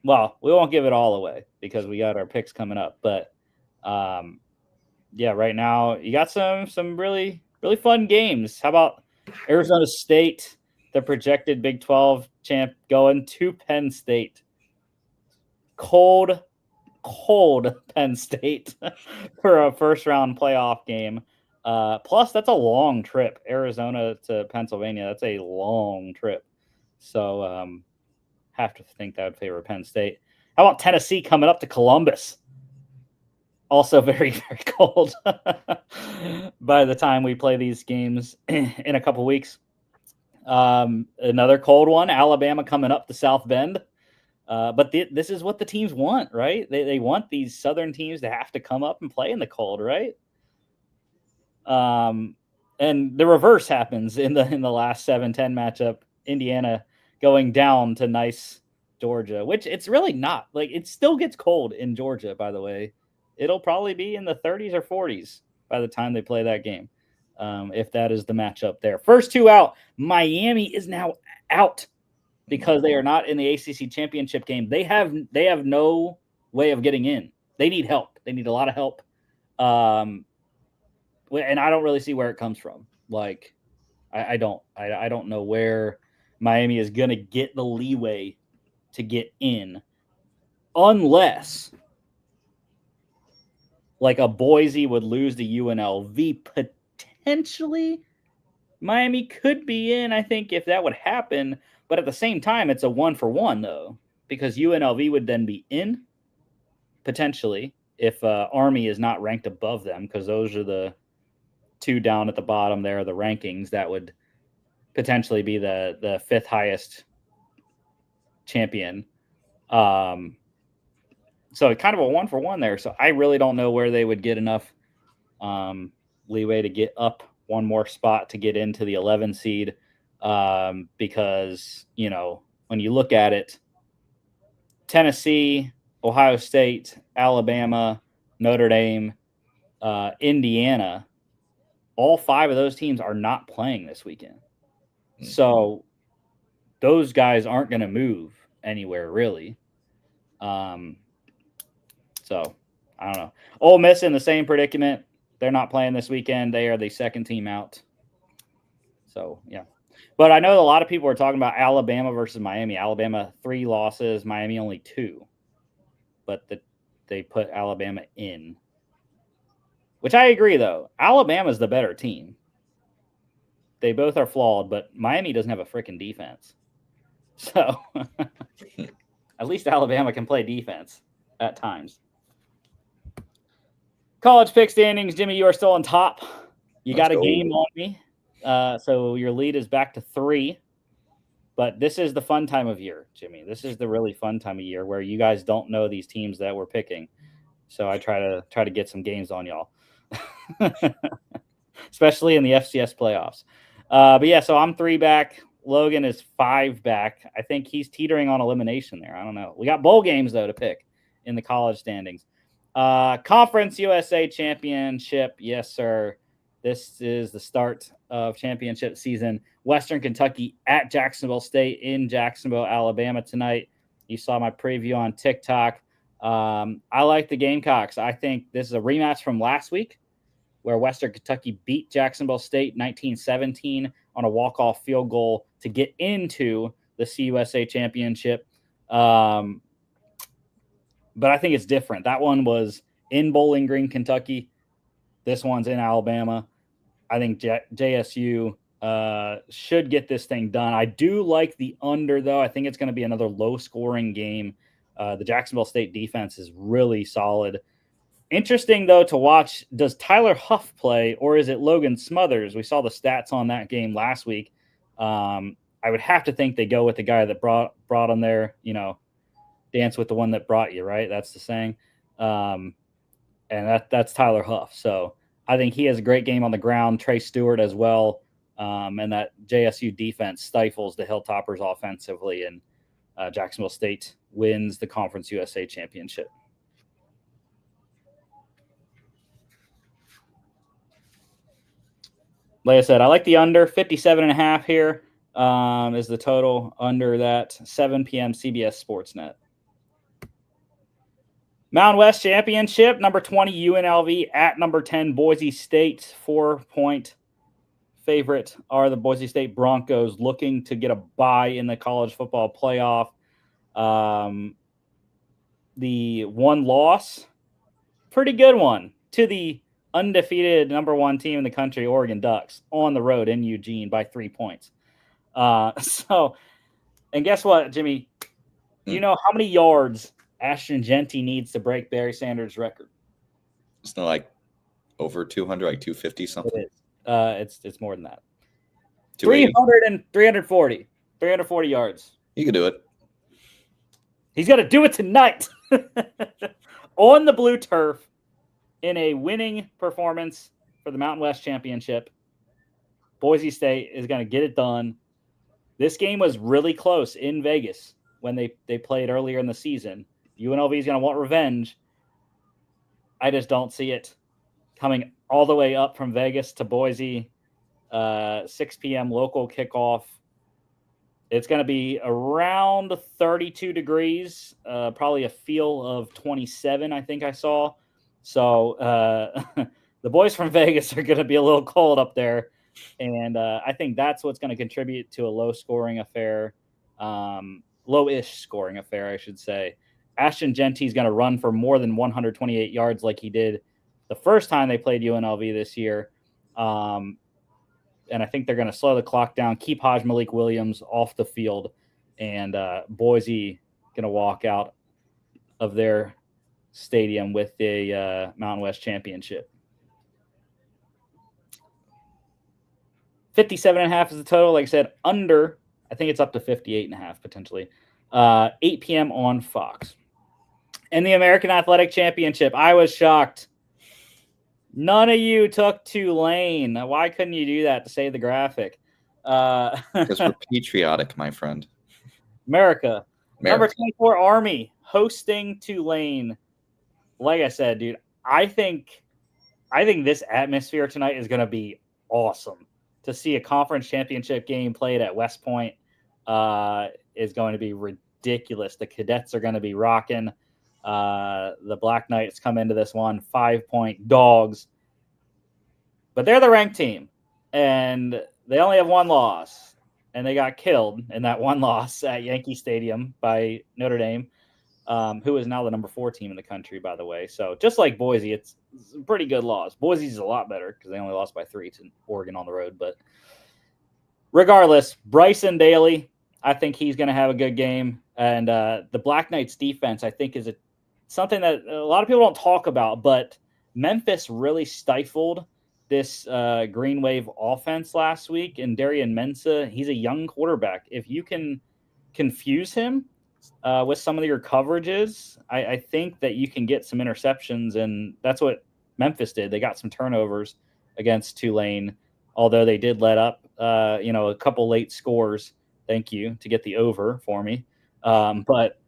well, we won't give it all away because we got our picks coming up. But yeah, right now you got some really, really fun games. How about Arizona State, the projected Big 12 champ, going to Penn State? Cold Penn State for a first-round playoff game. Plus, that's a long trip, Arizona to Pennsylvania. That's a long trip. So have to think that would favor Penn State. How about Tennessee coming up to Columbus? Also very, very cold by the time we play these games in a couple weeks. Another cold one, Alabama coming up to South Bend. But this is what the teams want, right? They want these Southern teams to have to come up and play in the cold, right? And the reverse happens in the last 7-10 matchup. Indiana going down to nice Georgia, which it's really not. Like, it still gets cold in Georgia, by the way. It'll probably be in the 30s or 40s by the time they play that game, if that is the matchup there. First two out. Miami is now out because they are not in the ACC championship game. They have no way of getting in. They need help. They need a lot of help. And I don't really see where it comes from. Like, I don't know where Miami is going to get the leeway to get in unless like a Boise would lose to UNLV. Potentially Miami could be in, I think, if that would happen. But at the same time, it's a 1-for-1, though, because UNLV would then be in, potentially, if Army is not ranked above them, because those are the two down at the bottom there, the rankings, that would potentially be the fifth highest champion. So kind of a 1-for-1 there. So I really don't know where they would get enough leeway to get up one more spot to get into the 11 seed. Because, when you look at it, Tennessee, Ohio State, Alabama, Notre Dame, Indiana, all 5 of those teams are not playing this weekend. So those guys aren't going to move anywhere really. So I don't know. Ole Miss in the same predicament. They're not playing this weekend. They are the second team out. So yeah. But I know a lot of people are talking about Alabama versus Miami. Alabama 3 losses, Miami only 2. But they put Alabama in. Which I agree, though. Alabama's the better team. They both are flawed, but Miami doesn't have a freaking defense. So at least Alabama can play defense at times. College pick standings, Jimmy, you are still on top. You got a game on me. So your lead is back to 3. But this is the fun time of year, Jimmy. This is the really fun time of year where you guys don't know these teams that we're picking. So I try to get some games on y'all. Especially in the FCS playoffs. But yeah, so I'm 3 back. Logan is 5 back. I think he's teetering on elimination there. I don't know. We got bowl games, though, to pick in the college standings. Conference USA Championship. Yes, sir. This is the start of championship season. Western Kentucky at Jacksonville State in Jacksonville, Alabama tonight. You saw my preview on TikTok. I like the Gamecocks. I think this is a rematch from last week where Western Kentucky beat Jacksonville State 1917 on a walk-off field goal to get into the CUSA Championship. But I think it's different. That one was in Bowling Green, Kentucky. This one's in Alabama. I think JSU should get this thing done. I do like the under, though. I think it's going to be another low-scoring game. The Jacksonville State defense is really solid. Interesting, though, to watch, does Tyler Huff play or is it Logan Smothers? We saw the stats on that game last week. I would have to think they go with the guy that brought them there, dance with the one that brought you, right? That's the saying. And that's Tyler Huff. So I think he has a great game on the ground. Trey Stewart as well. And that JSU defense stifles the Hilltoppers offensively, and Jacksonville State wins the Conference USA Championship. Like I said, I like the under. 57.5 here is the total under that. 7 p.m. CBS Sportsnet. Mountain West Championship, number 20 UNLV at number 10 Boise State. 4-point favorite are the Boise State Broncos, looking to get a bye in the college football playoff. The one loss, pretty good one, to the undefeated number 1 team in the country, Oregon Ducks, on the road in Eugene by 3 points. And guess what, Jimmy? Do you know how many yards Ashton Genty needs to break Barry Sanders' record? It's not like over 200, like 250 something. It is. It's more than that. 340 yards. You can do it. He's got to do it tonight on the blue turf in a winning performance for the Mountain West Championship. Boise State is going to get it done. This game was really close in Vegas when they played earlier in the season. UNLV is going to want revenge. I just don't see it coming all the way up from Vegas to Boise. 6 p.m. local kickoff. It's going to be around 32 degrees, probably a feel of 27, I think I saw. So the boys from Vegas are going to be a little cold up there. And I think that's what's going to contribute to a low-scoring affair, low-ish scoring affair, I should say. Ashton Genty is going to run for more than 128 yards like he did the first time they played UNLV this year. And I think they're going to slow the clock down, keep Haj Malik Williams off the field, and Boise going to walk out of their stadium with the Mountain West Championship. 57.5 is the total. Like I said, under, I think it's up to 58.5 potentially. 8 p.m. on Fox. In the American Athletic Championship, I was shocked. None of you took Tulane. Why couldn't you do that to save the graphic? Because we're patriotic, my friend. America. Number America. 24, Army, hosting Tulane. Like I said, dude, I think this atmosphere tonight is going to be awesome. To see a conference championship game played at West Point is going to be ridiculous. The cadets are going to be rocking. The Black Knights come into this one 5-point dogs, but they're the ranked team, and they only have one loss, and they got killed in that one loss at Yankee Stadium by Notre Dame, who is now the number 4 team in the country, by the way. So just like Boise, it's a pretty good loss. Boise's a lot better because they only lost by 3 to Oregon on the road. But regardless, Bryson Daly, I think he's going to have a good game. And the Black Knights defense, I think, is something that a lot of people don't talk about. But Memphis really stifled this Green Wave offense last week. And Darian Mensah, he's a young quarterback. If you can confuse him with some of your coverages, I think that you can get some interceptions, and that's what Memphis did. They got some turnovers against Tulane, although they did let up, a couple late scores. Thank you to get the over for me. But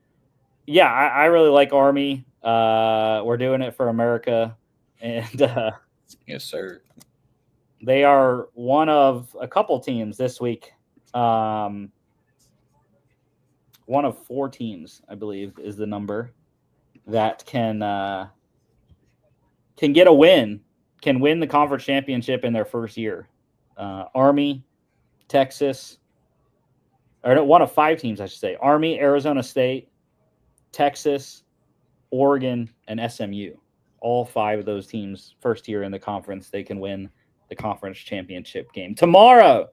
yeah, I really like Army. We're doing it for America, and Yes, sir. they are one of a couple teams this week. One of 4 teams, I believe, is the number that can get a win, can win the conference championship in their first year. Army, Texas, or no, one of 5 teams, I should say. Army, Arizona State, Texas, Oregon, and SMU. All 5 of those teams, first year in the conference, they can win the conference championship game. Tomorrow,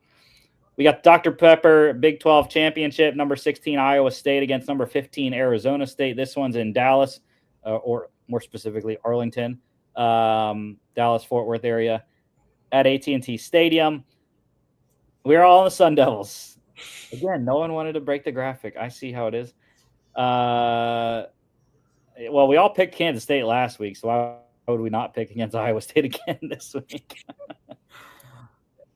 we got Dr. Pepper Big 12 Championship, number 16 Iowa State against number 15 Arizona State. This one's in Dallas, or more specifically Arlington, Dallas-Fort Worth area at AT&T Stadium. We're all in the Sun Devils. Again, no one wanted to break the graphic. I see how it is. Well, we all picked Kansas State last week, so why would we not pick against Iowa State again this week?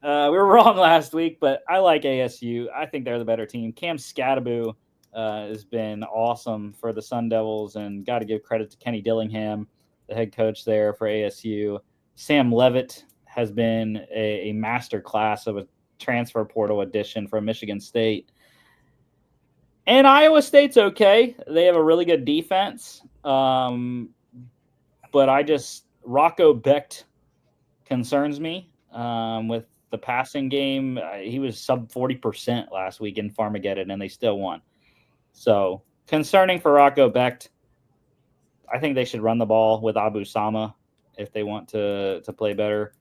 We were wrong last week, but I like ASU. I think they're the better team. Cam Scattaboo has been awesome for the Sun Devils, and got to give credit to Kenny Dillingham, the head coach there for ASU. Sam Levitt has been a master class of a transfer portal addition from Michigan State. And Iowa State's okay. They have a really good defense. But Rocco Becht concerns me with the passing game. He was sub 40% last week in Farmageddon, and they still won. So concerning for Rocco Becht. I think they should run the ball with Abu Sama if they want to play better.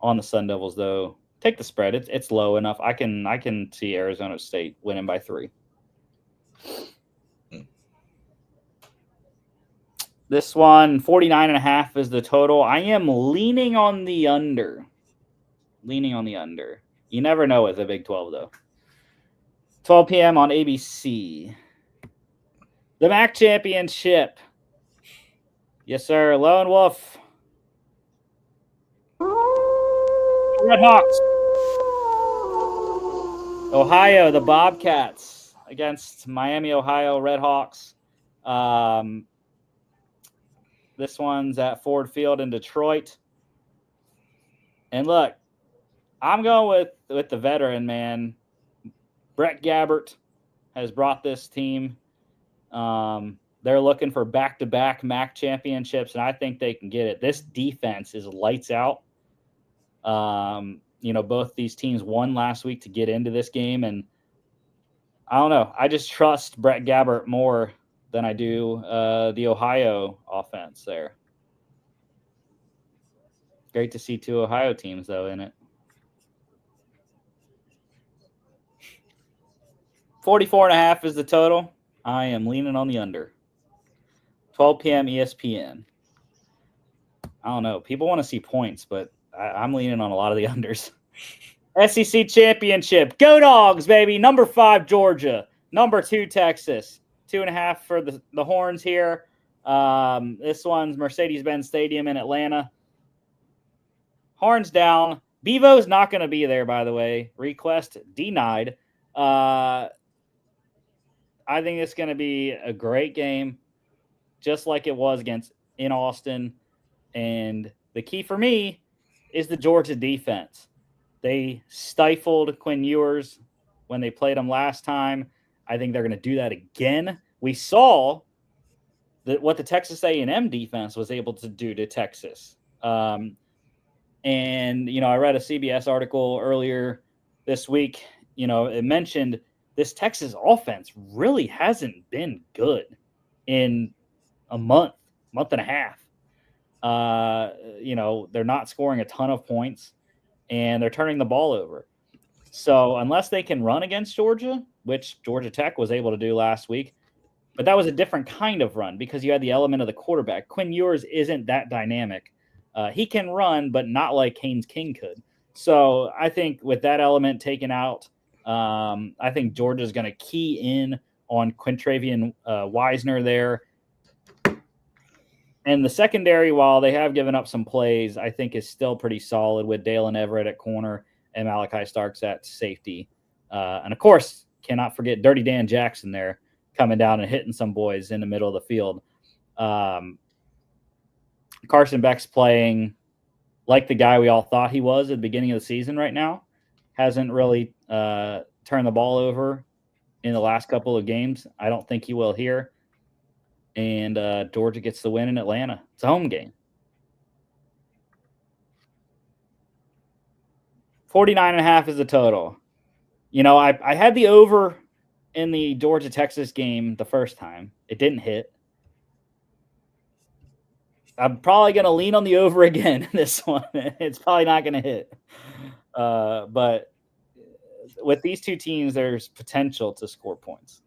On the Sun Devils, though, take the spread. It's low enough. I can see Arizona State winning by 3. This one, 49.5 is the total. I am leaning on the under. You never know with the Big 12, though. 12 p.m. on ABC. The MAC Championship. Yes, sir. Lone Wolf. Red Hawks. Ohio, the Bobcats against Miami, Ohio Red Hawks. This one's at Ford Field in Detroit. And look, I'm going with the veteran, man. Brett Gabbert has brought this team. They're looking for back-to-back MAC championships, and I think they can get it. This defense is lights out. Both these teams won last week to get into this game, and I don't know. I just trust Brett Gabbert more than I do the Ohio offense there. Great to see 2 Ohio teams, though, in it. 44.5 is the total. I am leaning on the under. 12 p.m. ESPN. I don't know. People want to see points, but I'm leaning on a lot of the unders. SEC Championship. Go Dogs, baby. Number 5, Georgia. Number 2, Texas. 2.5 for the Horns here. This one's Mercedes-Benz Stadium in Atlanta. Horns down. Bevo's not going to be there, by the way. Request denied. I think it's going to be a great game, just like it was in Austin. And the key for me is the Georgia defense. They stifled Quinn Ewers when they played them last time. I think they're going to do that again. We saw what the Texas A&M defense was able to do to Texas. And, I read a CBS article earlier this week. It mentioned this Texas offense really hasn't been good in a month and a half. They're not scoring a ton of points, and they're turning the ball over. So unless they can run against Georgia, which Georgia Tech was able to do last week, but that was a different kind of run because you had the element of the quarterback. Quinn Ewers isn't that dynamic. He can run, but not like Haynes King could. So I think with that element taken out, I think Georgia's going to key in on Quintravian Wisner there. And the secondary, while they have given up some plays, I think is still pretty solid with Dalen Everett at corner and Malachi Starks at safety. And, of course, cannot forget Dirty Dan Jackson there coming down and hitting some boys in the middle of the field. Carson Beck's playing like the guy we all thought he was at the beginning of the season right now. Hasn't really turned the ball over in the last couple of games. I don't think he will here. And Georgia gets the win in Atlanta. It's a home game. 49.5 is the total. I had the over in the Georgia-Texas game the first time. It didn't hit. I'm probably going to lean on the over again in this one. It's probably not going to hit. But with these two teams, there's potential to score points.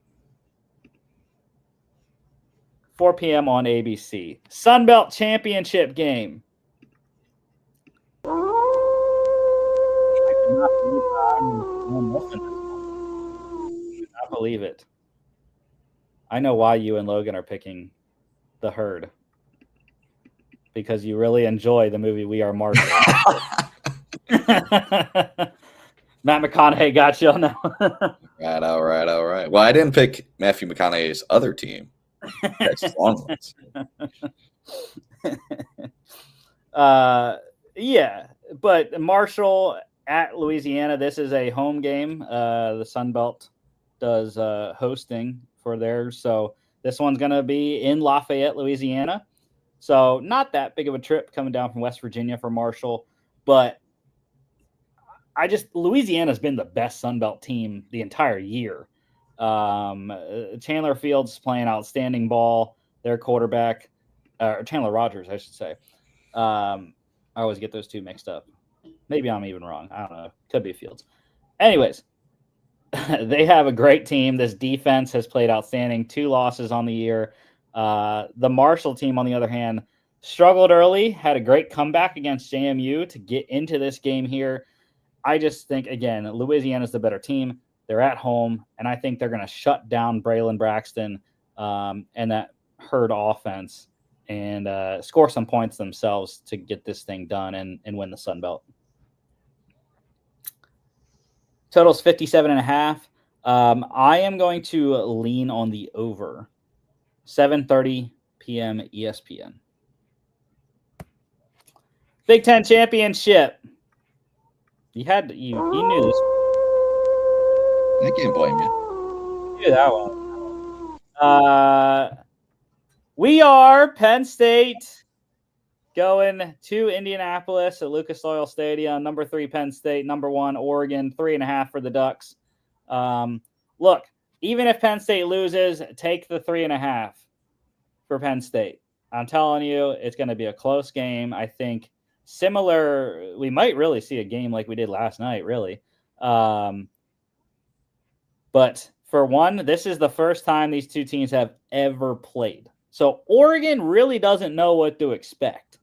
4 p.m. on ABC. Sun Belt Championship game. I cannot believe it. I know why you and Logan are picking The Herd. Because you really enjoy the movie We Are Marshall. Matt McConaughey got you on that one. All right. Well, I didn't pick Matthew McConaughey's other team. Texas Longhorns. Yeah, but Marshall at Louisiana, this is a home game. The Sun Belt does hosting for theirs. So this one's going to be in Lafayette, Louisiana. So not that big of a trip coming down from West Virginia for Marshall. But Louisiana's been the best Sun Belt team the entire year. Chandler Fields playing outstanding ball. Their quarterback, Chandler Rogers, I should say. I always get those two mixed up. Maybe I'm even wrong. I don't know. Could be Fields. Anyways, they have a great team. This defense has played outstanding. 2 losses on the year. The Marshall team, on the other hand, struggled early, had a great comeback against JMU to get into this game here. I just think, again, Louisiana's the better team. They're at home, and I think they're going to shut down Braylon Braxton and that Herd offense and score some points themselves to get this thing done and win the Sun Belt. Total's 57.5. I am going to lean on the over. 7:30 p.m. ESPN. Big Ten Championship. You knew this. I can't blame you. You knew that one. We are Penn State going to Indianapolis at Lucas Oil Stadium. Number 3 Penn State, number 1 Oregon, 3.5 for the Ducks. Look, even if Penn State loses, take the 3.5 for Penn State. I'm telling you, it's going to be a close game. I think similar. We might really see a game like we did last night, really. But for one, this is the first time these two teams have ever played. So Oregon really doesn't know what to expect.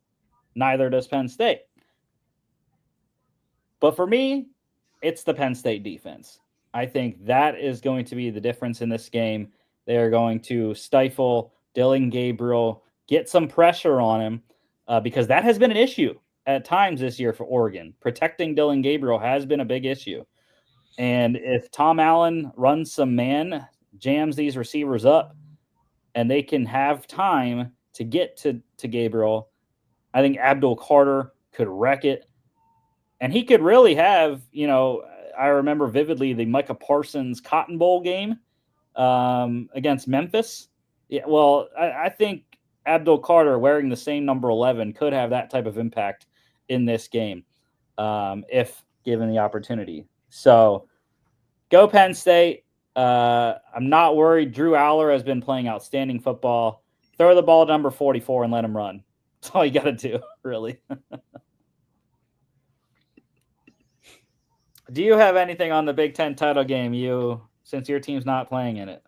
Neither does Penn State. But for me, it's the Penn State defense. I think that is going to be the difference in this game. They are going to stifle Dylan Gabriel, get some pressure on him, because that has been an issue at times this year for Oregon. Protecting Dylan Gabriel has been a big issue. And if Tom Allen runs some man, jams these receivers up, and they can have time to get to Gabriel, I think Abdul Carter could wreck it. And he could really have, I remember vividly the Micah Parsons Cotton Bowl game against Memphis. Yeah, well, I think Abdul Carter wearing the same number 11 could have that type of impact in this game if given the opportunity. So go Penn State. I'm not worried. Drew Aller has been playing outstanding football. Throw the ball to number 44 and let him run. That's all you got to do, really. Do you have anything on the Big Ten title game, since your team's not playing in it?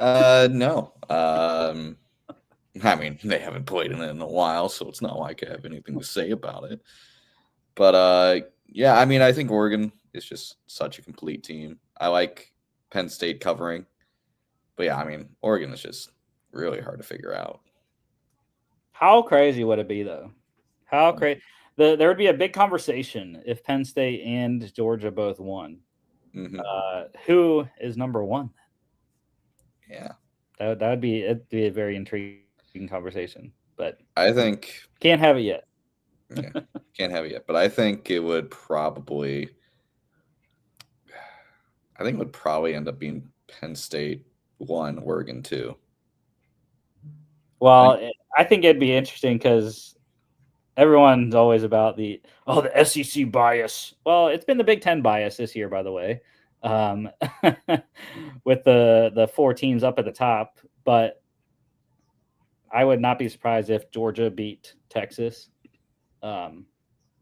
No. I mean, they haven't played in it in a while, so it's not like I have anything to say about it. But yeah, I mean, I think Oregon is just such a complete team. I like Penn State covering. But yeah, I mean, Oregon is just really hard to figure out. How crazy would it be, though? How crazy. There would be a big conversation if Penn State and Georgia both won. Mm-hmm. Who is number one? Yeah. It'd be a very intriguing conversation. But I think can't have it yet. Yeah, can't have it yet. But I think it would probably end up being Penn State 1, Oregon 2. Well, I think it'd be interesting because everyone's always about the SEC bias. Well, it's been the Big Ten bias this year, by the way, with the 4 teams up at the top. But I would not be surprised if Georgia beat Texas, and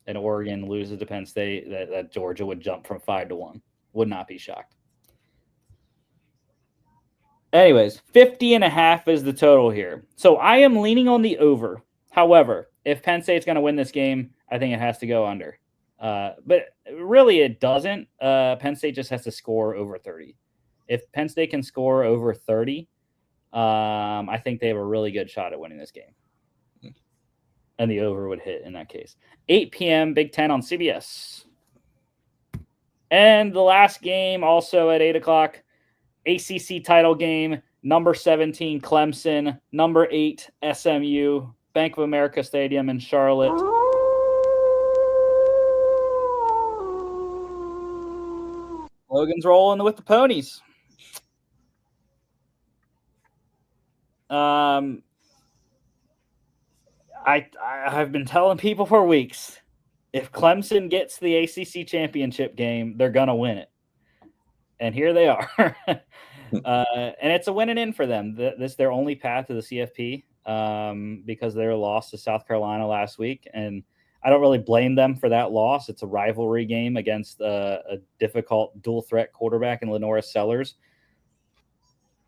Oregon loses to Penn State. That Georgia would jump from 5-1. Would not be shocked. Anyways, 50.5 is the total here. So I am leaning on the over. However, if Penn State's going to win this game, I think it has to go under. But really, it doesn't. Penn State just has to score over 30. If Penn State can score over 30, I think they have a really good shot at winning this game. And the over would hit in that case. 8 p.m. Big Ten on CBS. And the last game also at 8 o'clock. ACC title game, number 17 Clemson, number 8 SMU, Bank of America Stadium in Charlotte. Logan's rolling with the ponies. I've been telling people for weeks, if Clemson gets the ACC championship game, they're going to win it. And here they are. And it's a win and in for them. This is their only path to the CFP because they lost to South Carolina last week. And I don't really blame them for that loss. It's a rivalry game against a difficult dual threat quarterback in Lenora Sellers.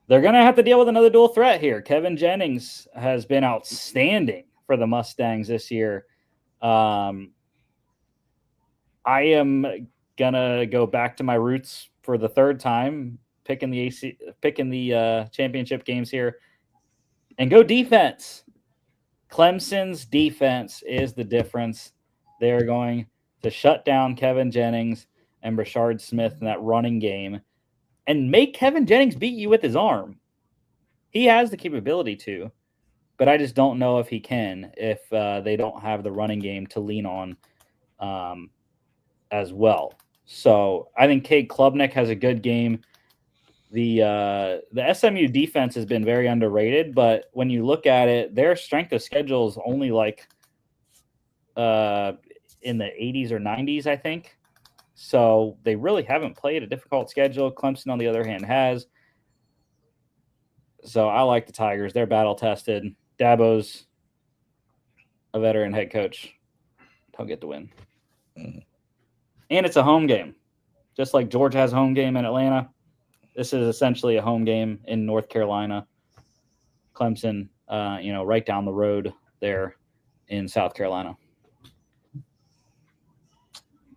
They're going to have to deal with another dual threat here. Kevin Jennings has been outstanding for the Mustangs this year. I am going to go back to my roots for the third time, picking the championship games here, and go defense. Clemson's defense is the difference. They're going to shut down Kevin Jennings and Rashard Smith in that running game and make Kevin Jennings beat you with his arm. He has the capability to, but I just don't know if he can if they don't have the running game to lean on as well. So I think Cade Klubnik has a good game. The SMU defense has been very underrated, but when you look at it, their strength of schedule is only like in the 80s or 90s, I think. So they really haven't played a difficult schedule. Clemson, on the other hand, has. So I like the Tigers. They're battle tested. Dabo's a veteran head coach. He'll get the win. And it's a home game. Just like Georgia has a home game in Atlanta, this is essentially a home game in North Carolina. Clemson, right down the road there in South Carolina.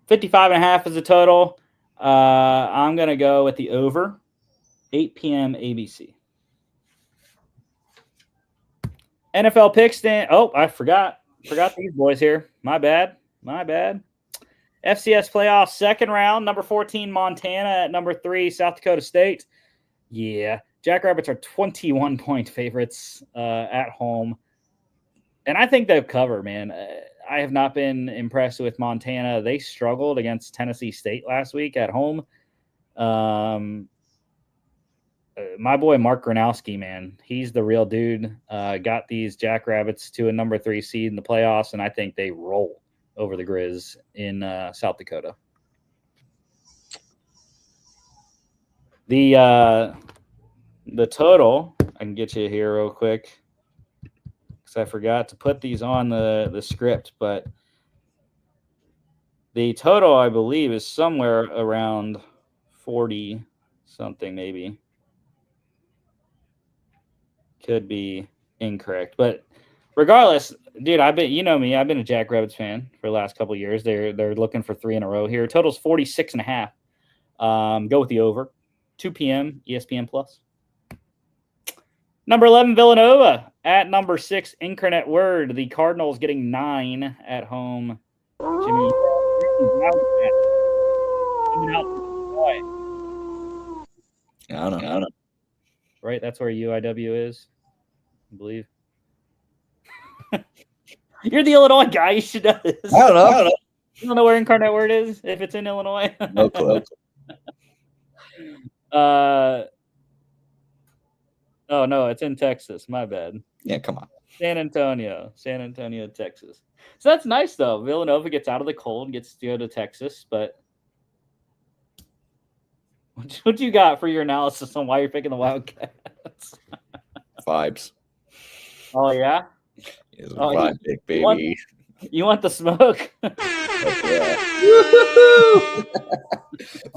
55.5 is the total. I'm going to go with the over. 8 p.m. ABC. NFL pick stand. Oh, I forgot these boys here. My bad. FCS playoffs, second round, number 14, Montana at number 3, South Dakota State. Yeah, Jackrabbits are 21-point favorites at home. And I think they'll cover, man. I have not been impressed with Montana. They struggled against Tennessee State last week at home. My boy Mark Gronowski, man, he's the real dude. Got these Jackrabbits to a number 3 seed in the playoffs, and I think they roll over the Grizz in South Dakota. The total, I can get you here real quick because I forgot to put these on the script, but the total, I believe, is somewhere around 40 something, maybe. Could be incorrect, but regardless, dude, you know me, I've been a Jackrabbits fan for the last couple of years. They're looking for 3 in a row here. Total's 46.5. Go with the over. 2 p.m. ESPN Plus. Number 11, Villanova at number 6, Incarnate Word. The Cardinals getting 9 at home. Jimmy, I don't know. Right, that's where UIW is, I believe. You're the Illinois guy. You should know this. I don't know. You don't know where Incarnate Word is if it's in Illinois? No clue. Oh, no, it's in Texas. My bad. Yeah, come on. San Antonio, Texas. So that's nice, though. Villanova gets out of the cold, gets to go to Texas. But what you got for your analysis on why you're picking the Wildcats? Vibes. Oh, yeah? It's a vibe, big baby. You want the smoke? Yeah.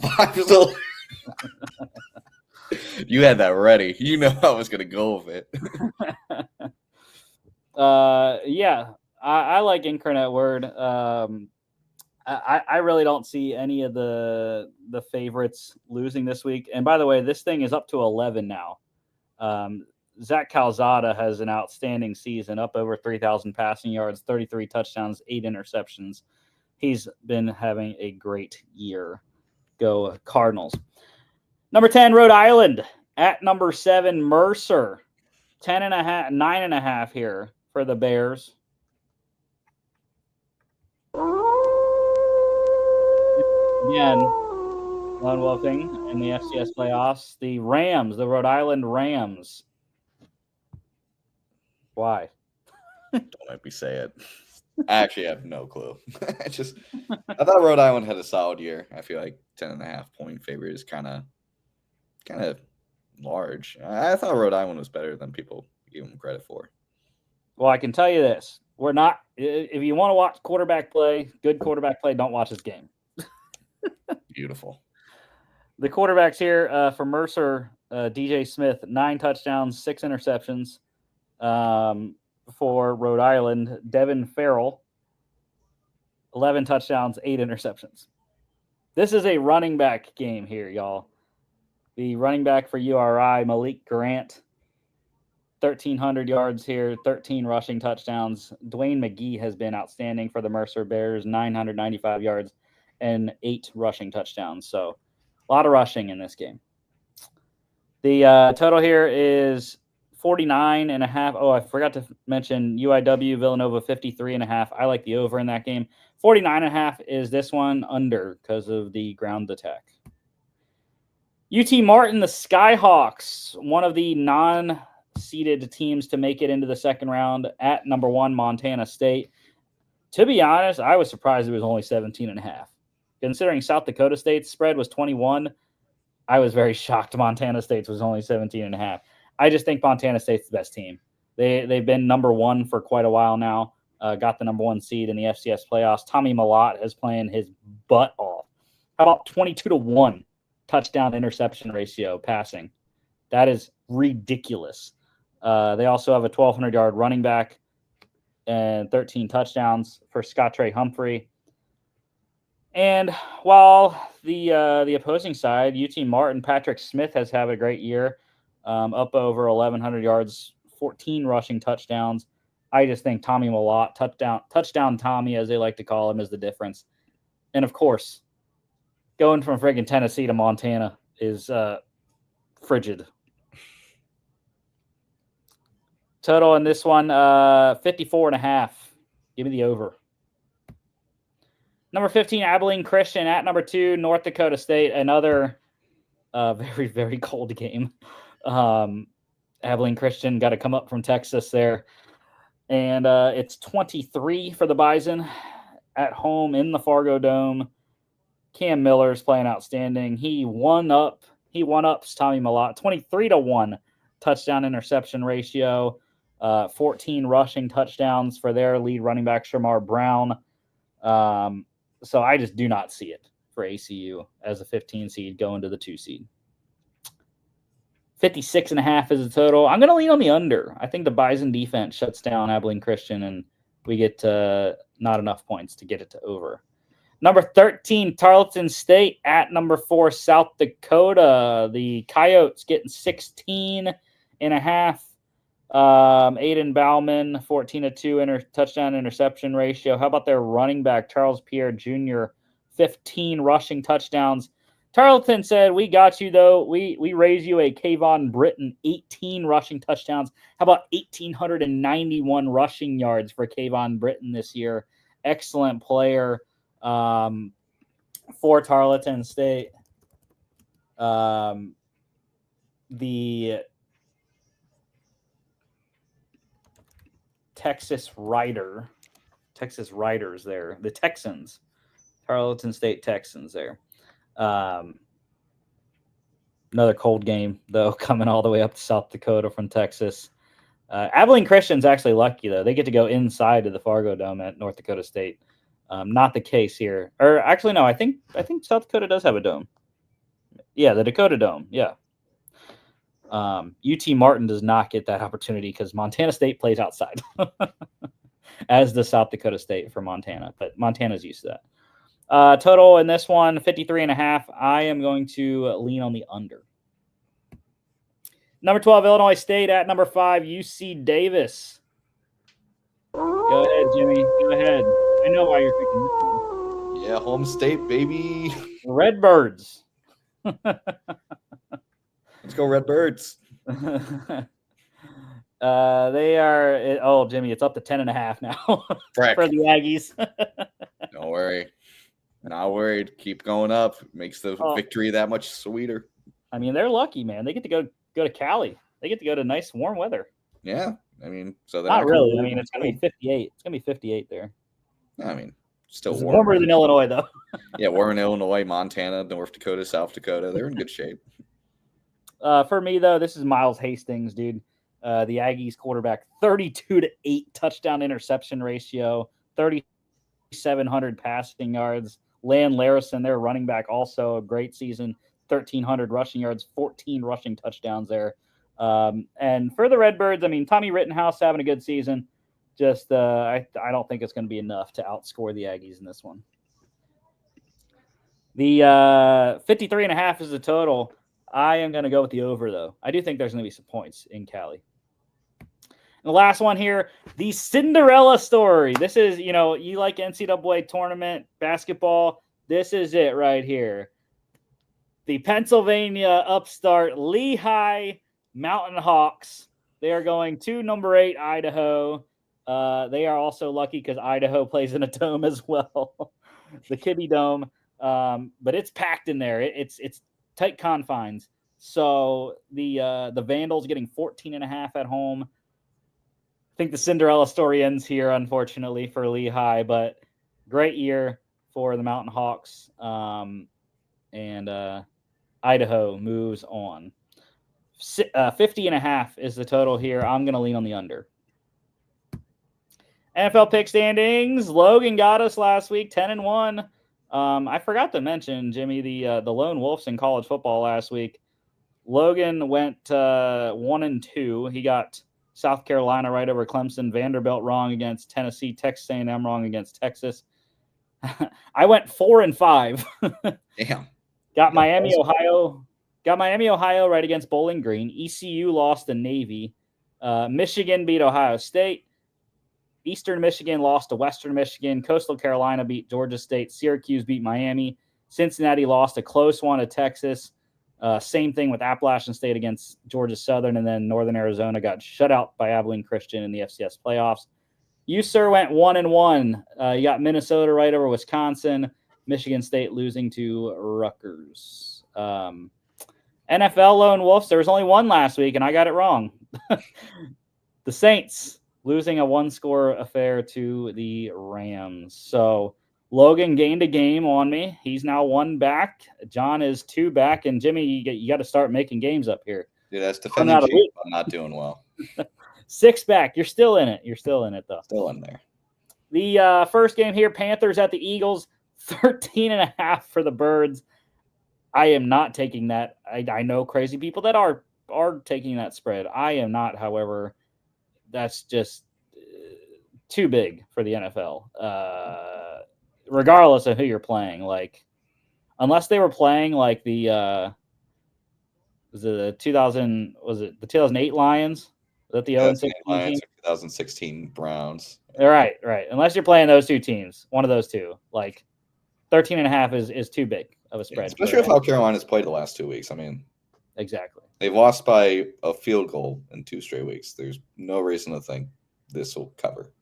Vibes. You had that ready. You know I was going to go with it. Yeah, I like Incarnate Word. I really don't see any of the favorites losing this week. And by the way, this thing is up to 11 now. Zach Calzada has an outstanding season, up over 3,000 passing yards, 33 touchdowns, 8 interceptions. He's been having a great year. Go Cardinals. Number 10, Rhode Island at number 7, Mercer. 10.5, 9.5 here for the Bears. Again, lone wolfing in the FCS playoffs. The Rams, the Rhode Island Rams. Why? Don't let me say it. I actually have no clue. I thought Rhode Island had a solid year. I feel like 10.5 point favorite is kind of large. I thought Rhode Island was better than people give them credit for. Well, I can tell you this. We're not. If you want to watch quarterback play, good quarterback play, don't watch this game. Beautiful. The quarterbacks here for Mercer, DJ Smith, 9 touchdowns, 6 interceptions. For Rhode Island, Devin Farrell, 11 touchdowns, 8 interceptions. This is a running back game here, y'all. The running back for URI, Malik Grant, 1,300 yards here, 13 rushing touchdowns. Dwayne McGee has been outstanding for the Mercer Bears, 995 yards and 8 rushing touchdowns. So a lot of rushing in this game. The total here is 49.5. Oh, I forgot to mention UIW Villanova 53.5. I like the over in that game. 49.5 is this one under because of the ground attack. UT Martin, the Skyhawks, one of the non-seeded teams to make it into the second round at number 1, Montana State. To be honest, I was surprised it was only 17.5. Considering South Dakota State's spread was 21, I was very shocked Montana State's was only 17.5. I just think Montana State's the best team. They've been number 1 for quite a while now. Got the number 1 seed in the FCS playoffs. Tommy Malott is playing his butt off. How about 22-1 touchdown interception ratio passing? That is ridiculous. They also have a 1,200-yard running back and 13 touchdowns for Scott Trey Humphrey. And while the opposing side, UT Martin, Patrick Smith has had a great year. Up over 1,100 yards, 14 rushing touchdowns. I just think Tommy Malott, touchdown Tommy, as they like to call him, is the difference. And of course, going from friggin' Tennessee to Montana is frigid. Total in this one, 54.5. Give me the over. Number 15, Abilene Christian at number 2, North Dakota State. Another very, very cold game. Abilene Christian got to come up from Texas there. And it's 23 for the Bison at home in the Fargo Dome. Cam Miller's playing outstanding. He one-ups Tommy Malott, 23-1 touchdown interception ratio, 14 rushing touchdowns for their lead running back, Shamar Brown. So I just do not see it for ACU as a 15 seed going to the 2 seed. 56.5 is the total. I'm going to lean on the under. I think the Bison defense shuts down Abilene Christian, and we get not enough points to get it to over. Number 13, Tarleton State at number 4, South Dakota. The Coyotes getting 16.5. Aiden Bauman, 14-2 touchdown interception ratio. How about their running back, Charles Pierre Jr., 15 rushing touchdowns. Tarleton said, we got you, though. We raise you a Kayvon Britton, 18 rushing touchdowns. How about 1,891 rushing yards for Kayvon Britton this year? Excellent player for Tarleton State. The Texas Riders there. The Texans. Tarleton State Texans there. Another cold game, though, coming all the way up to South Dakota from Texas. Abilene Christian's actually lucky, though. They get to go inside of the Fargo Dome at North Dakota State. Not the case here. Or actually, no, I think South Dakota does have a dome. Yeah, the Dakota Dome. Yeah. UT Martin does not get that opportunity because Montana State plays outside, as the South Dakota State for Montana. But Montana's used to that. Total in this one, 53.5. I am going to lean on the under. Number 12, Illinois State at number 5, UC Davis. Go ahead, Jimmy. Go ahead. I know why you're picking this one. Yeah, home state, baby. Redbirds. Let's go Redbirds. They are. Oh, Jimmy, it's up to 10.5 now for the Aggies. Don't worry. Not worried. Keep going up. Makes the victory that much sweeter. I mean, they're lucky, man. They get to go to Cali. They get to go to nice warm weather. Yeah. I mean, so not really. I mean, it's going to be 58. It's going to be 58 there. I mean, still warmer than Illinois, though. Yeah, warmer in Illinois, Montana, North Dakota, South Dakota. They're in good shape. For me, though, this is Miles Hastings, dude. The Aggies quarterback, 32-8 touchdown interception ratio, 3,700 passing yards. Lan Larison, their running back, also a great season, 1,300 rushing yards, 14 rushing touchdowns there. And for the Redbirds, I mean, Tommy Rittenhouse having a good season. Just I don't think it's going to be enough to outscore the Aggies in this one. The 53.5 is the total. I am going to go with the over, though. I do think there's going to be some points in Cali. And the last one here, the Cinderella story. This is, you like NCAA tournament basketball. This is it right here. The Pennsylvania upstart Lehigh Mountain Hawks. They are going to number 8, Idaho. They are also lucky because Idaho plays in a dome as well, the Kibbe Dome. But it's packed in there. It's tight confines. So the Vandals getting 14.5 at home. I think the Cinderella story ends here, unfortunately, for Lehigh, but great year for the Mountain Hawks. And Idaho moves on. 50.5 is the total here. I'm going to lean on the under. NFL pick standings. Logan got us last week, 10-1. I forgot to mention, Jimmy, the Lone Wolves in college football last week. Logan went 1-2. He got South Carolina right over Clemson, Vanderbilt wrong against Tennessee, Texas A&M wrong against Texas. I went 4-5. Damn. Got Miami, Ohio right against Bowling Green. ECU lost to Navy. Michigan beat Ohio State. Eastern Michigan lost to Western Michigan. Coastal Carolina beat Georgia State. Syracuse beat Miami. Cincinnati lost a close one to Texas. Same thing with Appalachian State against Georgia Southern, and then Northern Arizona got shut out by Abilene Christian in the FCS playoffs. You, sir, went 1-1. You got Minnesota right over Wisconsin. Michigan State losing to Rutgers. NFL Lone Wolves, there was only one last week, and I got it wrong. The Saints losing a one-score affair to the Rams. So Logan gained a game on me. He's now 1 back. John is 2 back. And Jimmy, you got to start making games up here. Dude, that's defending champ. I'm not doing well. 6 back. You're still in it. You're still in it, though. Still in there. The first game here, Panthers at the Eagles, 13.5 for the Birds. I am not taking that. I know crazy people that are taking that spread. I am not, however. That's just too big for the NFL. Regardless of who you're playing, like unless they were playing like the 2008 Lions? Was that the 0-16 Lions team? or 2016 Browns? Right. Unless you're playing those two teams, one of those two, like 13.5 is too big of a spread. Yeah, especially with how Carolina's played the last 2 weeks. I mean, exactly. They've lost by a field goal in 2 straight weeks. There's no reason to think this will cover.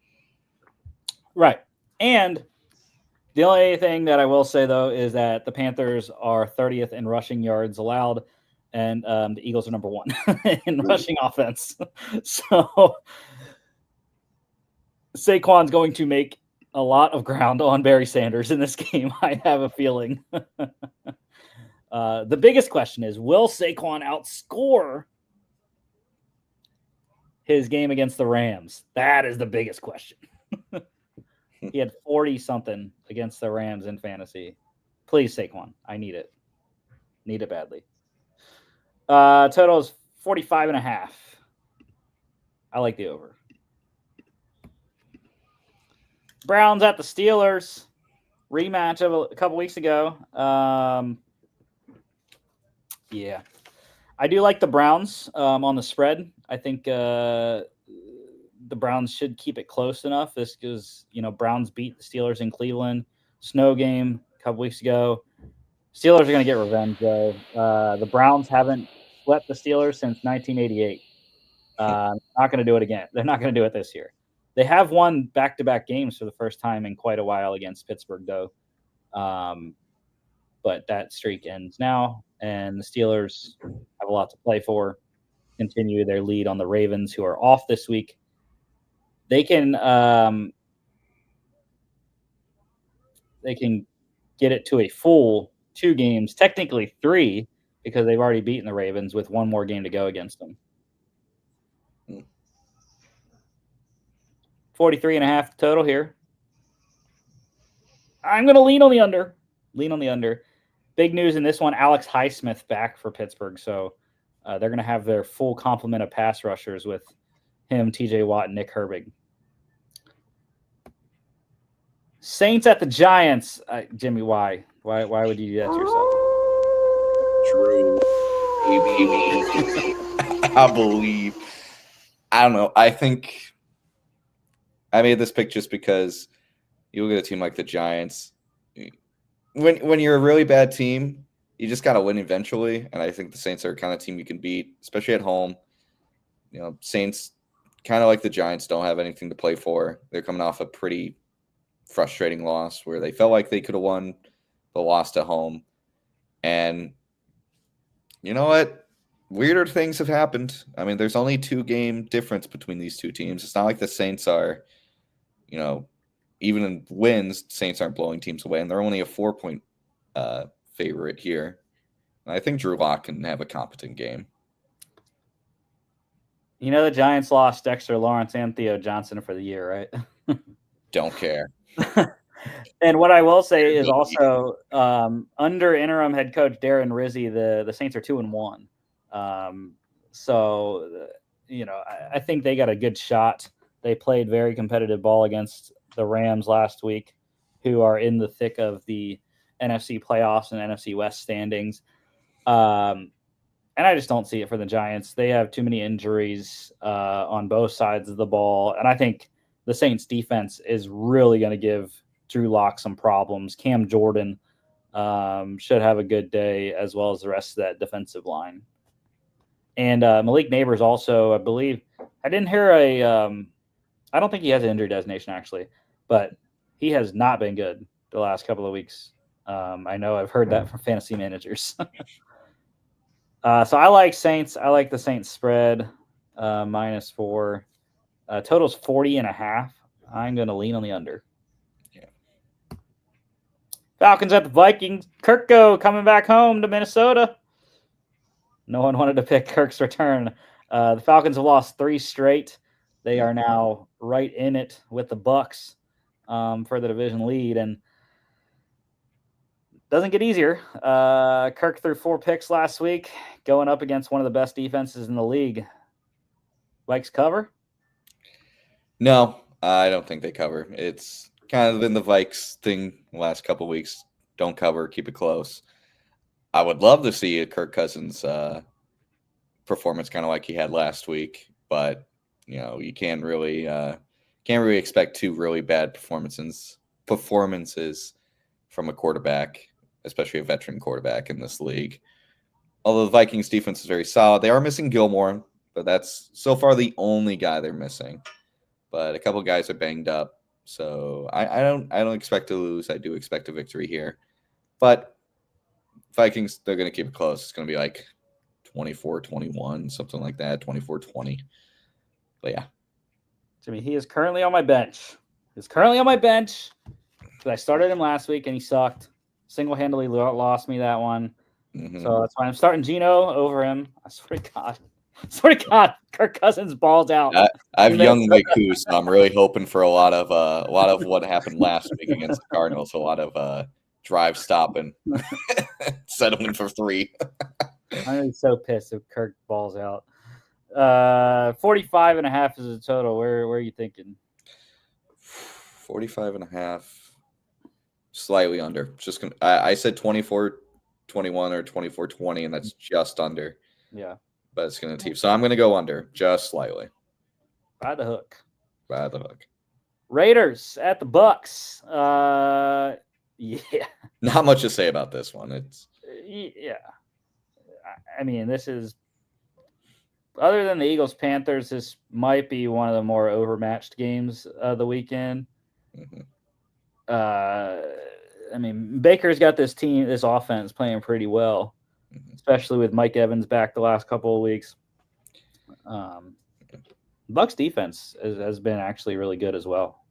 Right. And the only thing that I will say, though, is that the Panthers are 30th in rushing yards allowed, and the Eagles are number 1 in rushing offense. So Saquon's going to make a lot of ground on Barry Sanders in this game, I have a feeling. The biggest question is, will Saquon outscore his game against the Rams? That is the biggest question. He had 40-something against the Rams in fantasy. Please, Saquon. I need it. Need it badly. Total is 45.5. I like the over. Browns at the Steelers. Rematch of a couple weeks ago. Yeah. I do like the Browns on the spread. I think the Browns should keep it close enough. This because, Browns beat the Steelers in Cleveland. Snow game a couple weeks ago. Steelers are going to get revenge, though. The Browns haven't swept the Steelers since 1988. Not going to do it again. They're not going to do it this year. They have won back-to-back games for the first time in quite a while against Pittsburgh, though. But that streak ends now, and the Steelers have a lot to play for. Continue their lead on the Ravens, who are off this week. They can get it to a full 2 games, technically 3, because they've already beaten the Ravens with 1 more game to go against them. 43.5 total here. I'm going to lean on the under. Big news in this one, Alex Highsmith back for Pittsburgh. So they're going to have their full complement of pass rushers with him, TJ Watt, and Nick Herbig. Saints at the Giants. Jimmy, why? Why would you do that to yourself? Drew. I believe. I don't know. I think I made this pick just because you look at a team like the Giants. When you're a really bad team, you just got to win eventually. And I think the Saints are a kind of team you can beat, especially at home. Saints, kind of like the Giants, don't have anything to play for. They're coming off a pretty frustrating loss where they felt like they could have won, but lost at home. And you know what? Weirder things have happened. I mean, there's only 2-game difference between these 2 teams. It's not like the Saints are, even in wins, Saints aren't blowing teams away, and they're only a 4-point favorite here. And I think Drew Lock can have a competent game. The Giants lost Dexter Lawrence and Theo Johnson for the year, right? Don't care. And what I will say is also under interim head coach Darren Rizzi, the Saints are 2-1. So I think they got a good shot. They played very competitive ball against the Rams last week, who are in the thick of the NFC playoffs and NFC West standings. And I just don't see it for the Giants. They have too many injuries on both sides of the ball. And I think the Saints defense is really going to give Drew Lock some problems. Cam Jordan should have a good day, as well as the rest of that defensive line. And Malik Neighbors also, I believe, I didn't hear I don't think he has an injury designation actually, but he has not been good the last couple of weeks. I know I've heard that from fantasy managers. So I like Saints. I like the Saints spread -4. Total's 40.5. I'm going to lean on the under. Yeah. Falcons at the Vikings. Kirko coming back home to Minnesota. No one wanted to pick Kirk's return. The Falcons have lost 3 straight. They are now right in it with the Bucks for the division lead, and doesn't get easier. Kirk threw 4 picks last week, going up against one of the best defenses in the league. Vikes cover? No, I don't think they cover. It's kind of been the Vikes thing the last couple of weeks. Don't cover, keep it close. I would love to see a Kirk Cousins performance kind of like he had last week, but you can't really expect 2 really bad performances from a quarterback, especially a veteran quarterback in this league. Although the Vikings defense is very solid, they are missing Gilmore, but that's so far the only guy they're missing. But a couple of guys are banged up, so I don't expect to lose. I do expect a victory here, but Vikings, they're going to keep it close. It's going to be like 24-21, something like that, 24-20. But yeah. Jimmy, he is currently on my bench. Because I started him last week and he sucked. Single-handedly lost me that one. Mm-hmm. So that's why I'm starting Geno over him. I swear to God, Kirk Cousins balls out. I have young Miku, so I'm really hoping for a lot of what happened last week against the Cardinals. A lot of drive stopping, settling for 3. I'm gonna be so pissed if Kirk balls out. 45.5 is the total. Where are you thinking? 45.5, slightly under. Just gonna. I said 24-21 or 24-20, and that's just under. Yeah, but it's gonna team. So I'm gonna go under just slightly. By the hook. Raiders at the Bucks. Yeah. Not much to say about this one. Yeah. I mean, this is, other than the Eagles-Panthers, this might be one of the more overmatched games of the weekend. Mm-hmm. I mean, Baker's got this offense playing pretty well, especially with Mike Evans back the last couple of weeks. Bucks defense has been actually really good as well.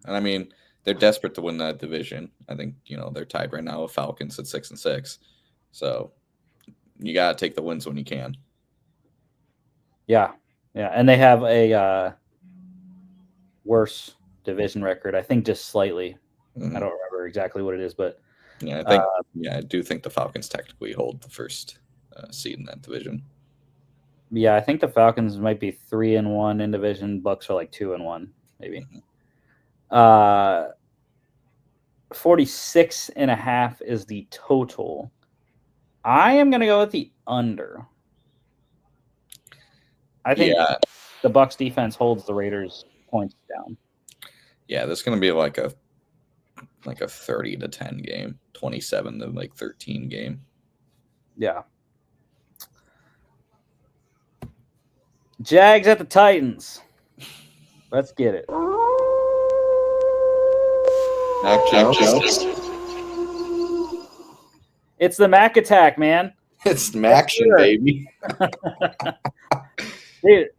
And I mean, they're desperate to win that division. I think, they're tied right now with Falcons at 6-6. So you got to take the wins when you can. Yeah. And they have a worse division record, I think, just slightly. Mm-hmm. I don't remember exactly what it is, but yeah, I do think the Falcons technically hold the first seed in that division. Yeah, I think the Falcons might be 3-1 in division. Bucks are like 2-1, maybe. 46.5 is the total. I am going to go with the under. I think the Bucks defense holds the Raiders points down. Yeah, this is going to be like a 30-10 game, 27-13 game. Yeah. Jags at the Titans. Let's get it. Mac Jones. It's the Mac attack, man. It's Maction, baby. Dude,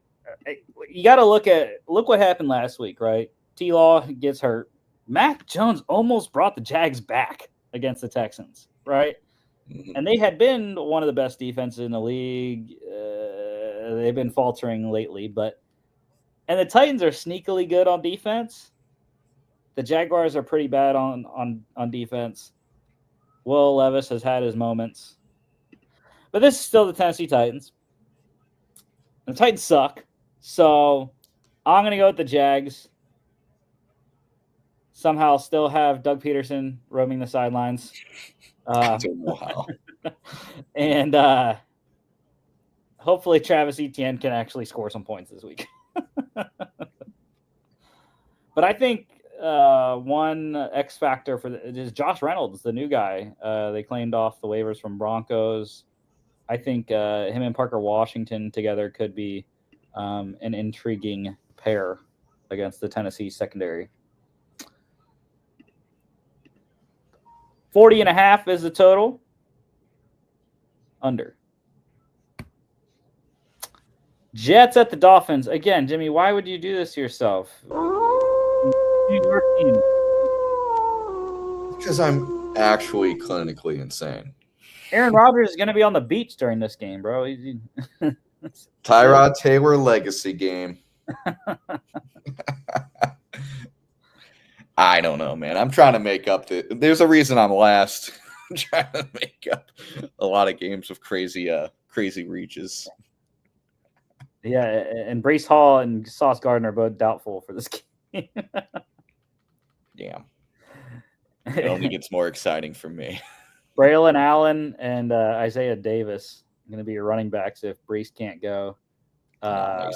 you got to look what happened last week, right? T-Law gets hurt. Mac Jones almost brought the Jags back against the Texans, right? Mm-hmm. And they had been one of the best defenses in the league. They've been faltering lately, and the Titans are sneakily good on defense. The Jaguars are pretty bad on defense. Will Levis has had his moments. But this is still the Tennessee Titans. The Titans suck. So I'm going to go with the Jags. Somehow still have Doug Peterson roaming the sidelines. I don't know how. And hopefully Travis Etienne can actually score some points this week. But I think one X factor for is Josh Reynolds, the new guy. They claimed off the waivers from Broncos. I think him and Parker Washington together could be an intriguing pair against the Tennessee secondary. 40.5 is the total. Under. Jets at the Dolphins. Again, Jimmy, why would you do this to yourself? Your team. Because I'm actually clinically insane. Aaron Rodgers is going to be on the beach during this game, bro. Tyrod Taylor legacy game. I don't know, man. I'm trying to make up there's a reason I'm last. I'm trying to make up a lot of games with crazy reaches. Yeah, and Breece Hall and Sauce Gardner are both doubtful for this game. Damn. It only gets more exciting for me. Braylon Allen and Isaiah Davis are going to be your running backs if Breece can't go. Nice.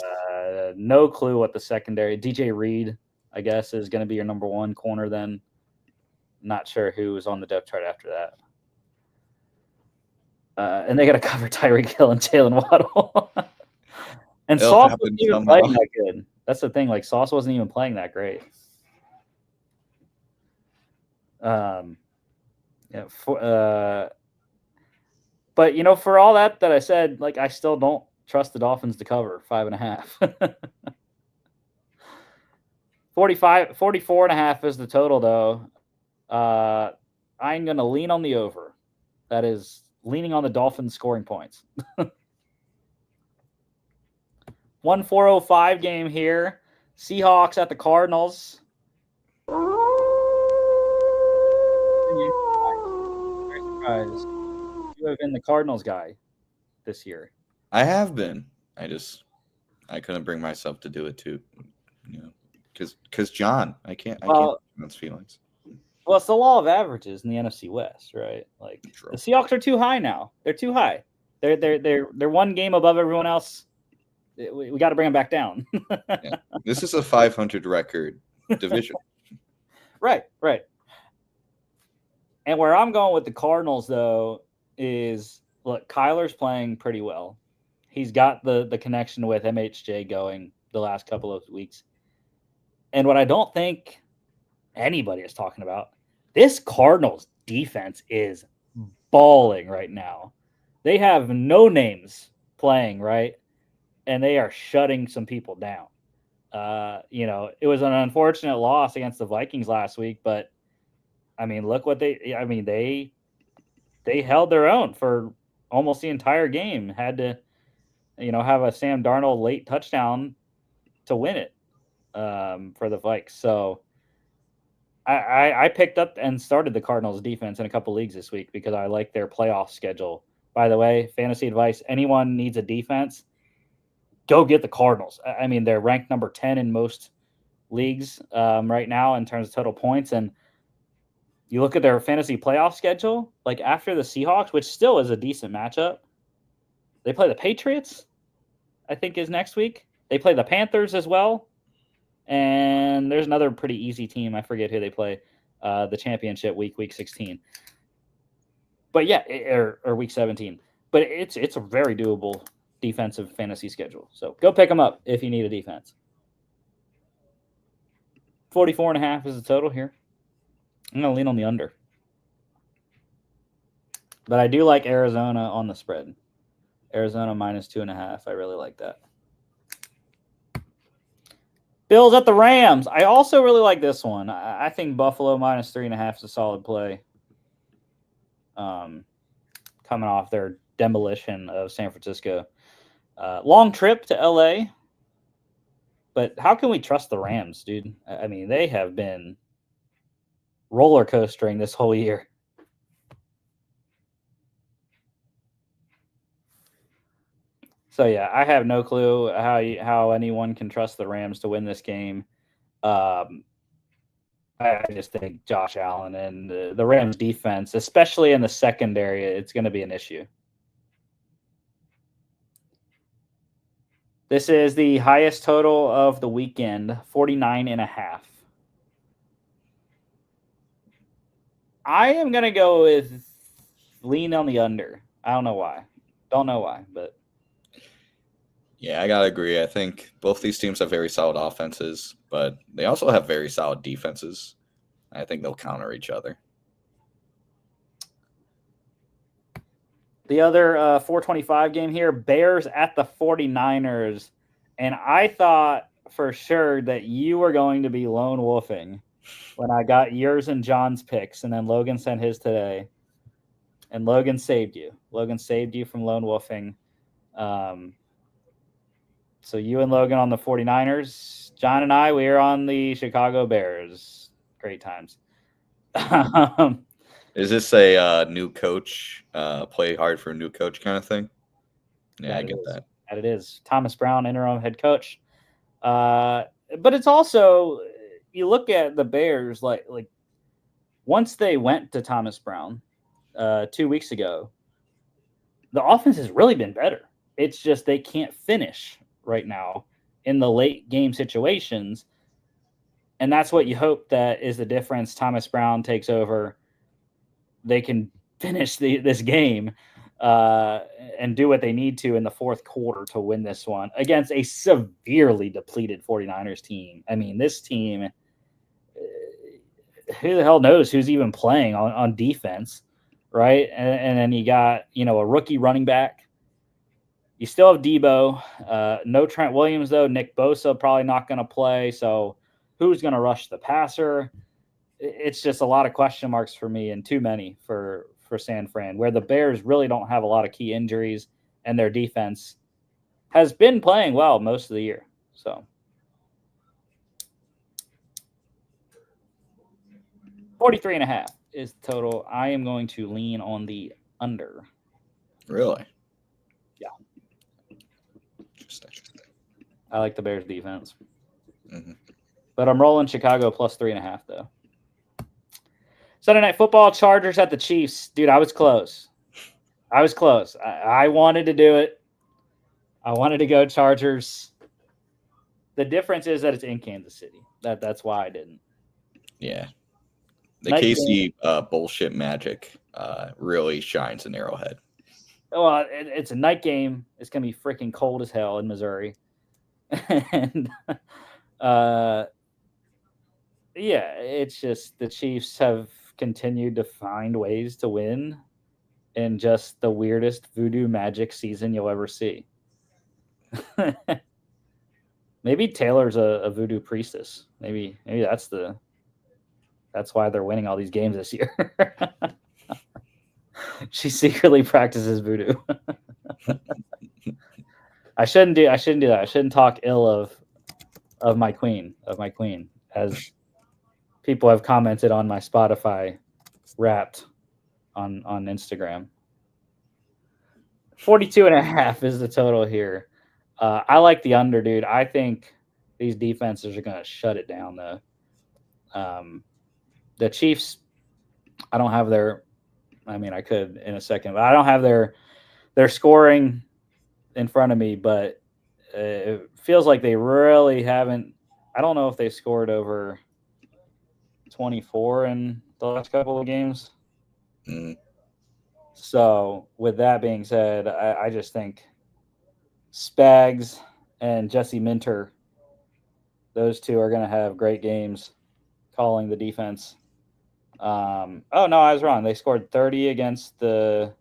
No clue what the secondary. DJ Reed, I guess, is going to be your number one corner then. Not sure who was on the depth chart after that. And they got to cover Tyreek Hill and Jalen Waddle. And Sauce wasn't even playing that good. That's the thing. Like, Sauce wasn't even playing that great. But you know, for all that I said, like, I still don't trust the Dolphins to cover 5.5. 44.5 is the total, though. I'm going to lean on the over. That is leaning on the Dolphins scoring points. 1-4-05 game here. Seahawks at the Cardinals. Very surprised. You have been the Cardinals guy this year. I have been. I couldn't bring myself to do it too. You know, because John, I can't John's feelings. Well, it's the law of averages in the NFC West, right? Like, true. The Seahawks are too high now. They're too high. They're one game above everyone else. We got to bring them back down. Yeah. This is a 500 record division. Right. And where I'm going with the Cardinals, though, is, look, Kyler's playing pretty well. He's got the connection with MHJ going the last couple of weeks. And what I don't think anybody is talking about, this Cardinals defense is balling right now. They have no names playing, right? And they are shutting some people down. You know, it was an unfortunate loss against the Vikings last week, but I mean, look what they held their own for almost the entire game. Had to, you know, have a Sam Darnold late touchdown to win it for the Vikes. So I picked up and started the Cardinals defense in a couple leagues this week because I like their playoff schedule. By the way, fantasy advice, anyone needs a defense, go get the Cardinals. I mean, they're ranked number 10 in most leagues right now in terms of total points. And you look at their fantasy playoff schedule, like after the Seahawks, which still is a decent matchup, they play the Patriots, I think is next week. They play the Panthers as well. And there's another pretty easy team. I forget who they play, the championship week 16. But yeah, or week 17. But it's a very doable defensive fantasy schedule. So go pick them up if you need a defense. 44.5 is the total here. I'm going to lean on the under. But I do like Arizona on the spread. Arizona minus 2.5. I really like that. Bills at the Rams. I also really like this one. I think Buffalo minus 3.5 is a solid play. Coming off their demolition of San Francisco. Long trip to LA. But how can we trust the Rams, dude? I mean, they have been roller coastering this whole year. So yeah, I have no clue how anyone can trust the Rams to win this game. I just think Josh Allen and the Rams defense, especially in the secondary, it's going to be an issue. This is the highest total of the weekend, 49.5. I am gonna go with lean on the under. I don't know why. Don't know why, but Yeah, I gotta agree. I think both these teams have very solid offenses, but they also have very solid defenses. I think they'll counter each other. the other 425 game here, Bears at the 49ers. And I thought for sure that you were going to be lone wolfing when I got yours and John's picks, and then Logan sent his today. And Logan saved you. Logan saved you from lone wolfing. Um, so you and Logan on the 49ers. John and I, we are on the Chicago Bears. Great times. Is this a new coach, play hard for a new coach kind of thing? Yeah, I That it get is. that. That it is. Thomas Brown, interim head coach. But it's also, you look at the Bears, like once they went to Thomas Brown 2 weeks ago, the offense has really been better. It's just they can't finish right now in the late game situations. And that's what you hope that is the difference. Thomas Brown takes over. They can finish this game and do what they need to in the fourth quarter to win this one against a severely depleted 49ers team. I mean, this team, who the hell knows who's even playing on defense, right? And then you got, a rookie running back. You still have Debo. No Trent Williams, though. Nick Bosa probably not going to play. So who's going to rush the passer? It's just a lot of question marks for me and too many for San Fran, where the Bears really don't have a lot of key injuries and their defense has been playing well most of the year. So 43.5 is the total. I am going to lean on the under. Really? Yeah. Interesting. I like the Bears defense. Mm-hmm. But I'm rolling Chicago plus 3.5, though. Sunday Night Football, Chargers at the Chiefs. Dude, I was close. I wanted to do it. I wanted to go Chargers. The difference is that it's in Kansas City. That's why I didn't. Yeah. The Night KC bullshit magic really shines in Arrowhead. Well, it's a night game. It's going to be freaking cold as hell in Missouri. And, yeah, it's just the Chiefs have continued to find ways to win in just the weirdest voodoo magic season you'll ever see. Maybe Taylor's a voodoo priestess. Maybe that's why they're winning all these games this year. She secretly practices voodoo. I shouldn't do that. I shouldn't talk ill of my queen, as people have commented on my Spotify Wrapped on Instagram. 42.5 is the total here. I like the under, dude. I think these defenses are going to shut it down, though. The Chiefs, I don't have their. I mean, I could in a second, but I don't have their scoring in front of me. But it feels like they really haven't. I don't know if they scored over 24 in the last couple of games. Mm. So, with that being said, I just think Spags and Jesse Minter, those two are going to have great games calling the defense. Oh, no, I was wrong. They scored 30 against the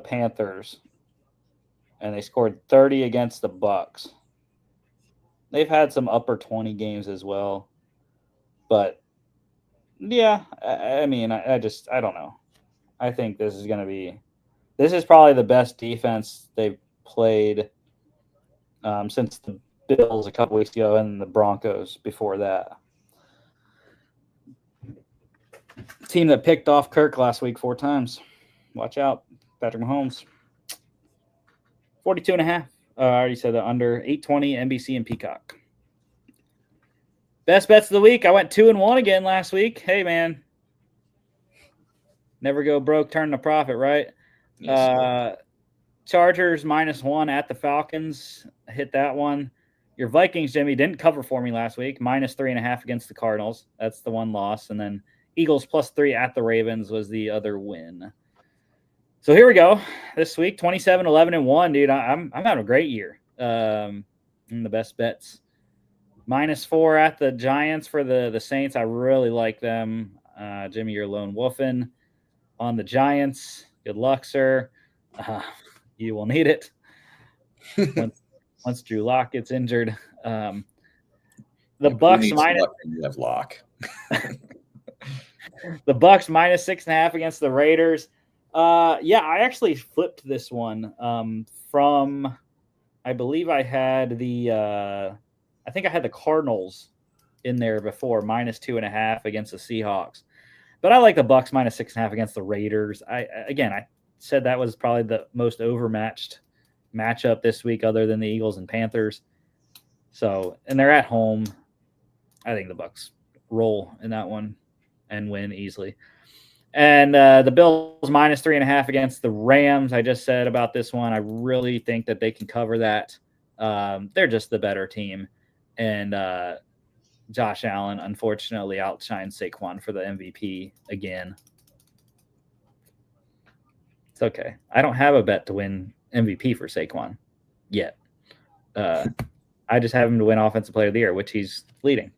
Panthers, and they scored 30 against the Bucks. They've had some upper 20 games as well. But, yeah, I mean, I don't know. I think this is probably the best defense they've played since the Bills a couple weeks ago and the Broncos before that. Team that picked off Kirk last week 4 times. Watch out, Patrick Mahomes. 42.5. I already said that under 820 NBC and Peacock. Best bets of the week. I went 2-1 again last week. Hey, man. Never go broke, turn a profit, right? Yes, Chargers -1 at the Falcons. Hit that one. Your Vikings, Jimmy, didn't cover for me last week. -3.5 against the Cardinals. That's the one loss. And then Eagles +3 at the Ravens was the other win. So here we go. This week, 27, 11, and 1, dude. I'm having a great year. In the best bets. -4 at the Giants for the Saints. I really like them. Jimmy, you're lone wolfing on the Giants. Good luck, sir. You will need it once Drew Lock gets injured. The Bucks minus you have Lock. The Bucks -6.5 against the Raiders. Yeah, I actually flipped this one from. I believe I had I think I had the Cardinals in there before -2.5 against the Seahawks, but I like the Bucks -6.5 against the Raiders. I said that was probably the most overmatched matchup this week, other than the Eagles and Panthers. So, and they're at home. I think the Bucks roll in that one and win easily. And the Bills -3.5 against the Rams. I just said about this one, I really think that they can cover that. They're just the better team. And Josh Allen, unfortunately, outshines Saquon for the MVP again. It's okay. I don't have a bet to win MVP for Saquon yet. I just have him to win Offensive Player of the Year, which he's leading.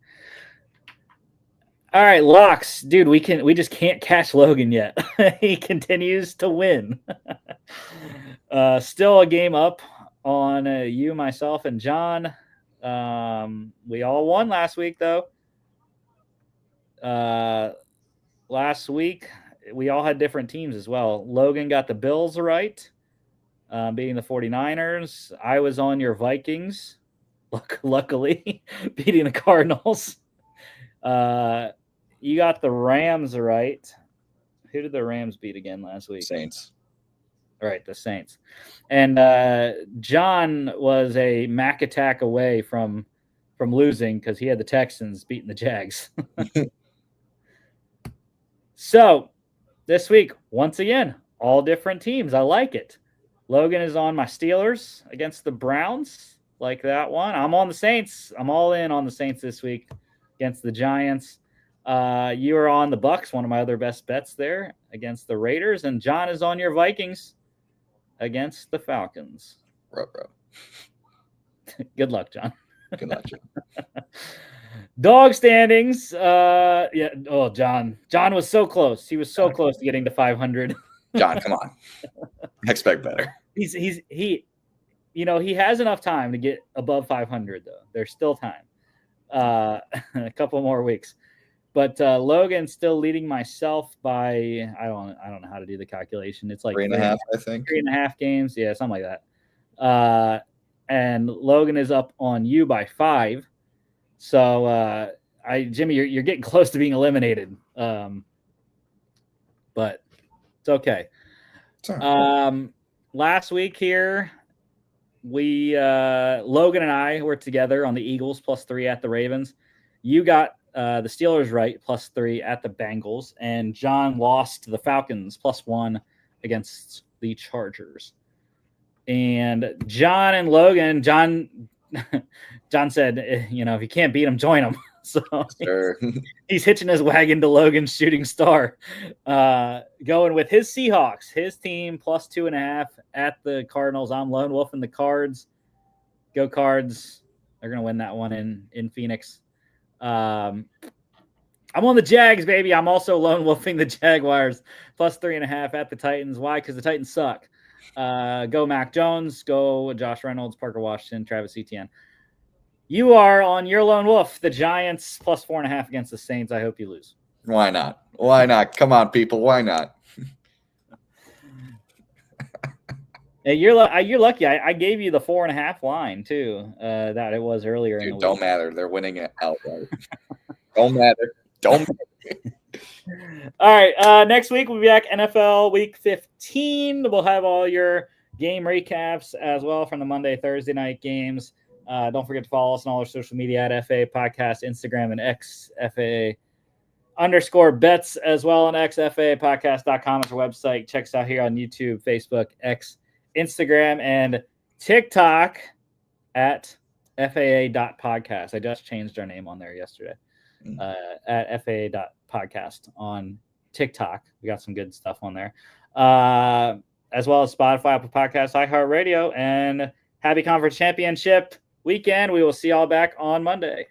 All right, locks, dude. We just can't catch Logan yet. He continues to win. Still a game up on you, myself, and John. We all won last week, though. Last week we all had different teams as well. Logan got the Bills right, beating the 49ers. I was on your Vikings, luckily, beating the Cardinals. You got the Rams right. Who did the Rams beat again last week? Saints. All right, the Saints. And John was a Mac attack away from losing because he had the Texans beating the Jags. So this week, once again, all different teams. I like it. Logan is on my Steelers against the Browns. Like that one. I'm on the Saints. I'm all in on the Saints this week against the Giants. You are on the Bucks, one of my other best bets there, against the Raiders. And John is on your Vikings against the Falcons. Bro. Good luck, John. Good luck, John. Dog standings. Yeah. Oh, John was so close. He was so close to getting to 500. John, come on. I expect better. He has enough time to get above 500 though. There's still time. A couple more weeks. But Logan's still leading myself by I don't know how to do the calculation. It's like 3.5, I think. 3.5 games. Yeah, something like that. And Logan is up on you by 5. So Jimmy, you're getting close to being eliminated. But it's okay. Last week here, we Logan and I were together on the Eagles +3 at the Ravens. You got the Steelers right +3 at the Bengals, and John lost to the Falcons +1 against the Chargers. And John and Logan, John said, if you can't beat him, join him. So sure. he's hitching his wagon to Logan's shooting star, going with his Seahawks, his team +2.5 at the Cardinals. I'm lone wolfing the Cards. Go Cards! They're gonna win that one in Phoenix. I'm on the Jags, baby. I'm also lone wolfing the Jaguars +3.5 at the Titans. Why? Because the Titans suck. Go Mac Jones. Go Josh Reynolds, Parker Washington, Travis Etienne. You are on your lone wolf, the Giants +4.5 against the Saints. I hope you lose. Why not? Why not? Come on, people. Why not? Hey, you're lucky. I gave you the 4.5 line too. That it was earlier in the week. Don't matter. They're winning it outright. Don't matter. Don't matter. All right. Next week we'll be back NFL Week 15. We'll have all your game recaps as well from the Monday, Thursday night games. Don't forget to follow us on all our social media at FA Podcast, Instagram, and X FA_bets as well on XFApodcast.com is our website. Check us out here on YouTube, Facebook, X, Instagram, and TikTok at FAA.podcast. I just changed our name on there yesterday. at FA.podcast on TikTok. We got some good stuff on there. As well as Spotify, Apple Podcasts, iHeartRadio, and happy conference championship weekend. We will see y'all back on Monday.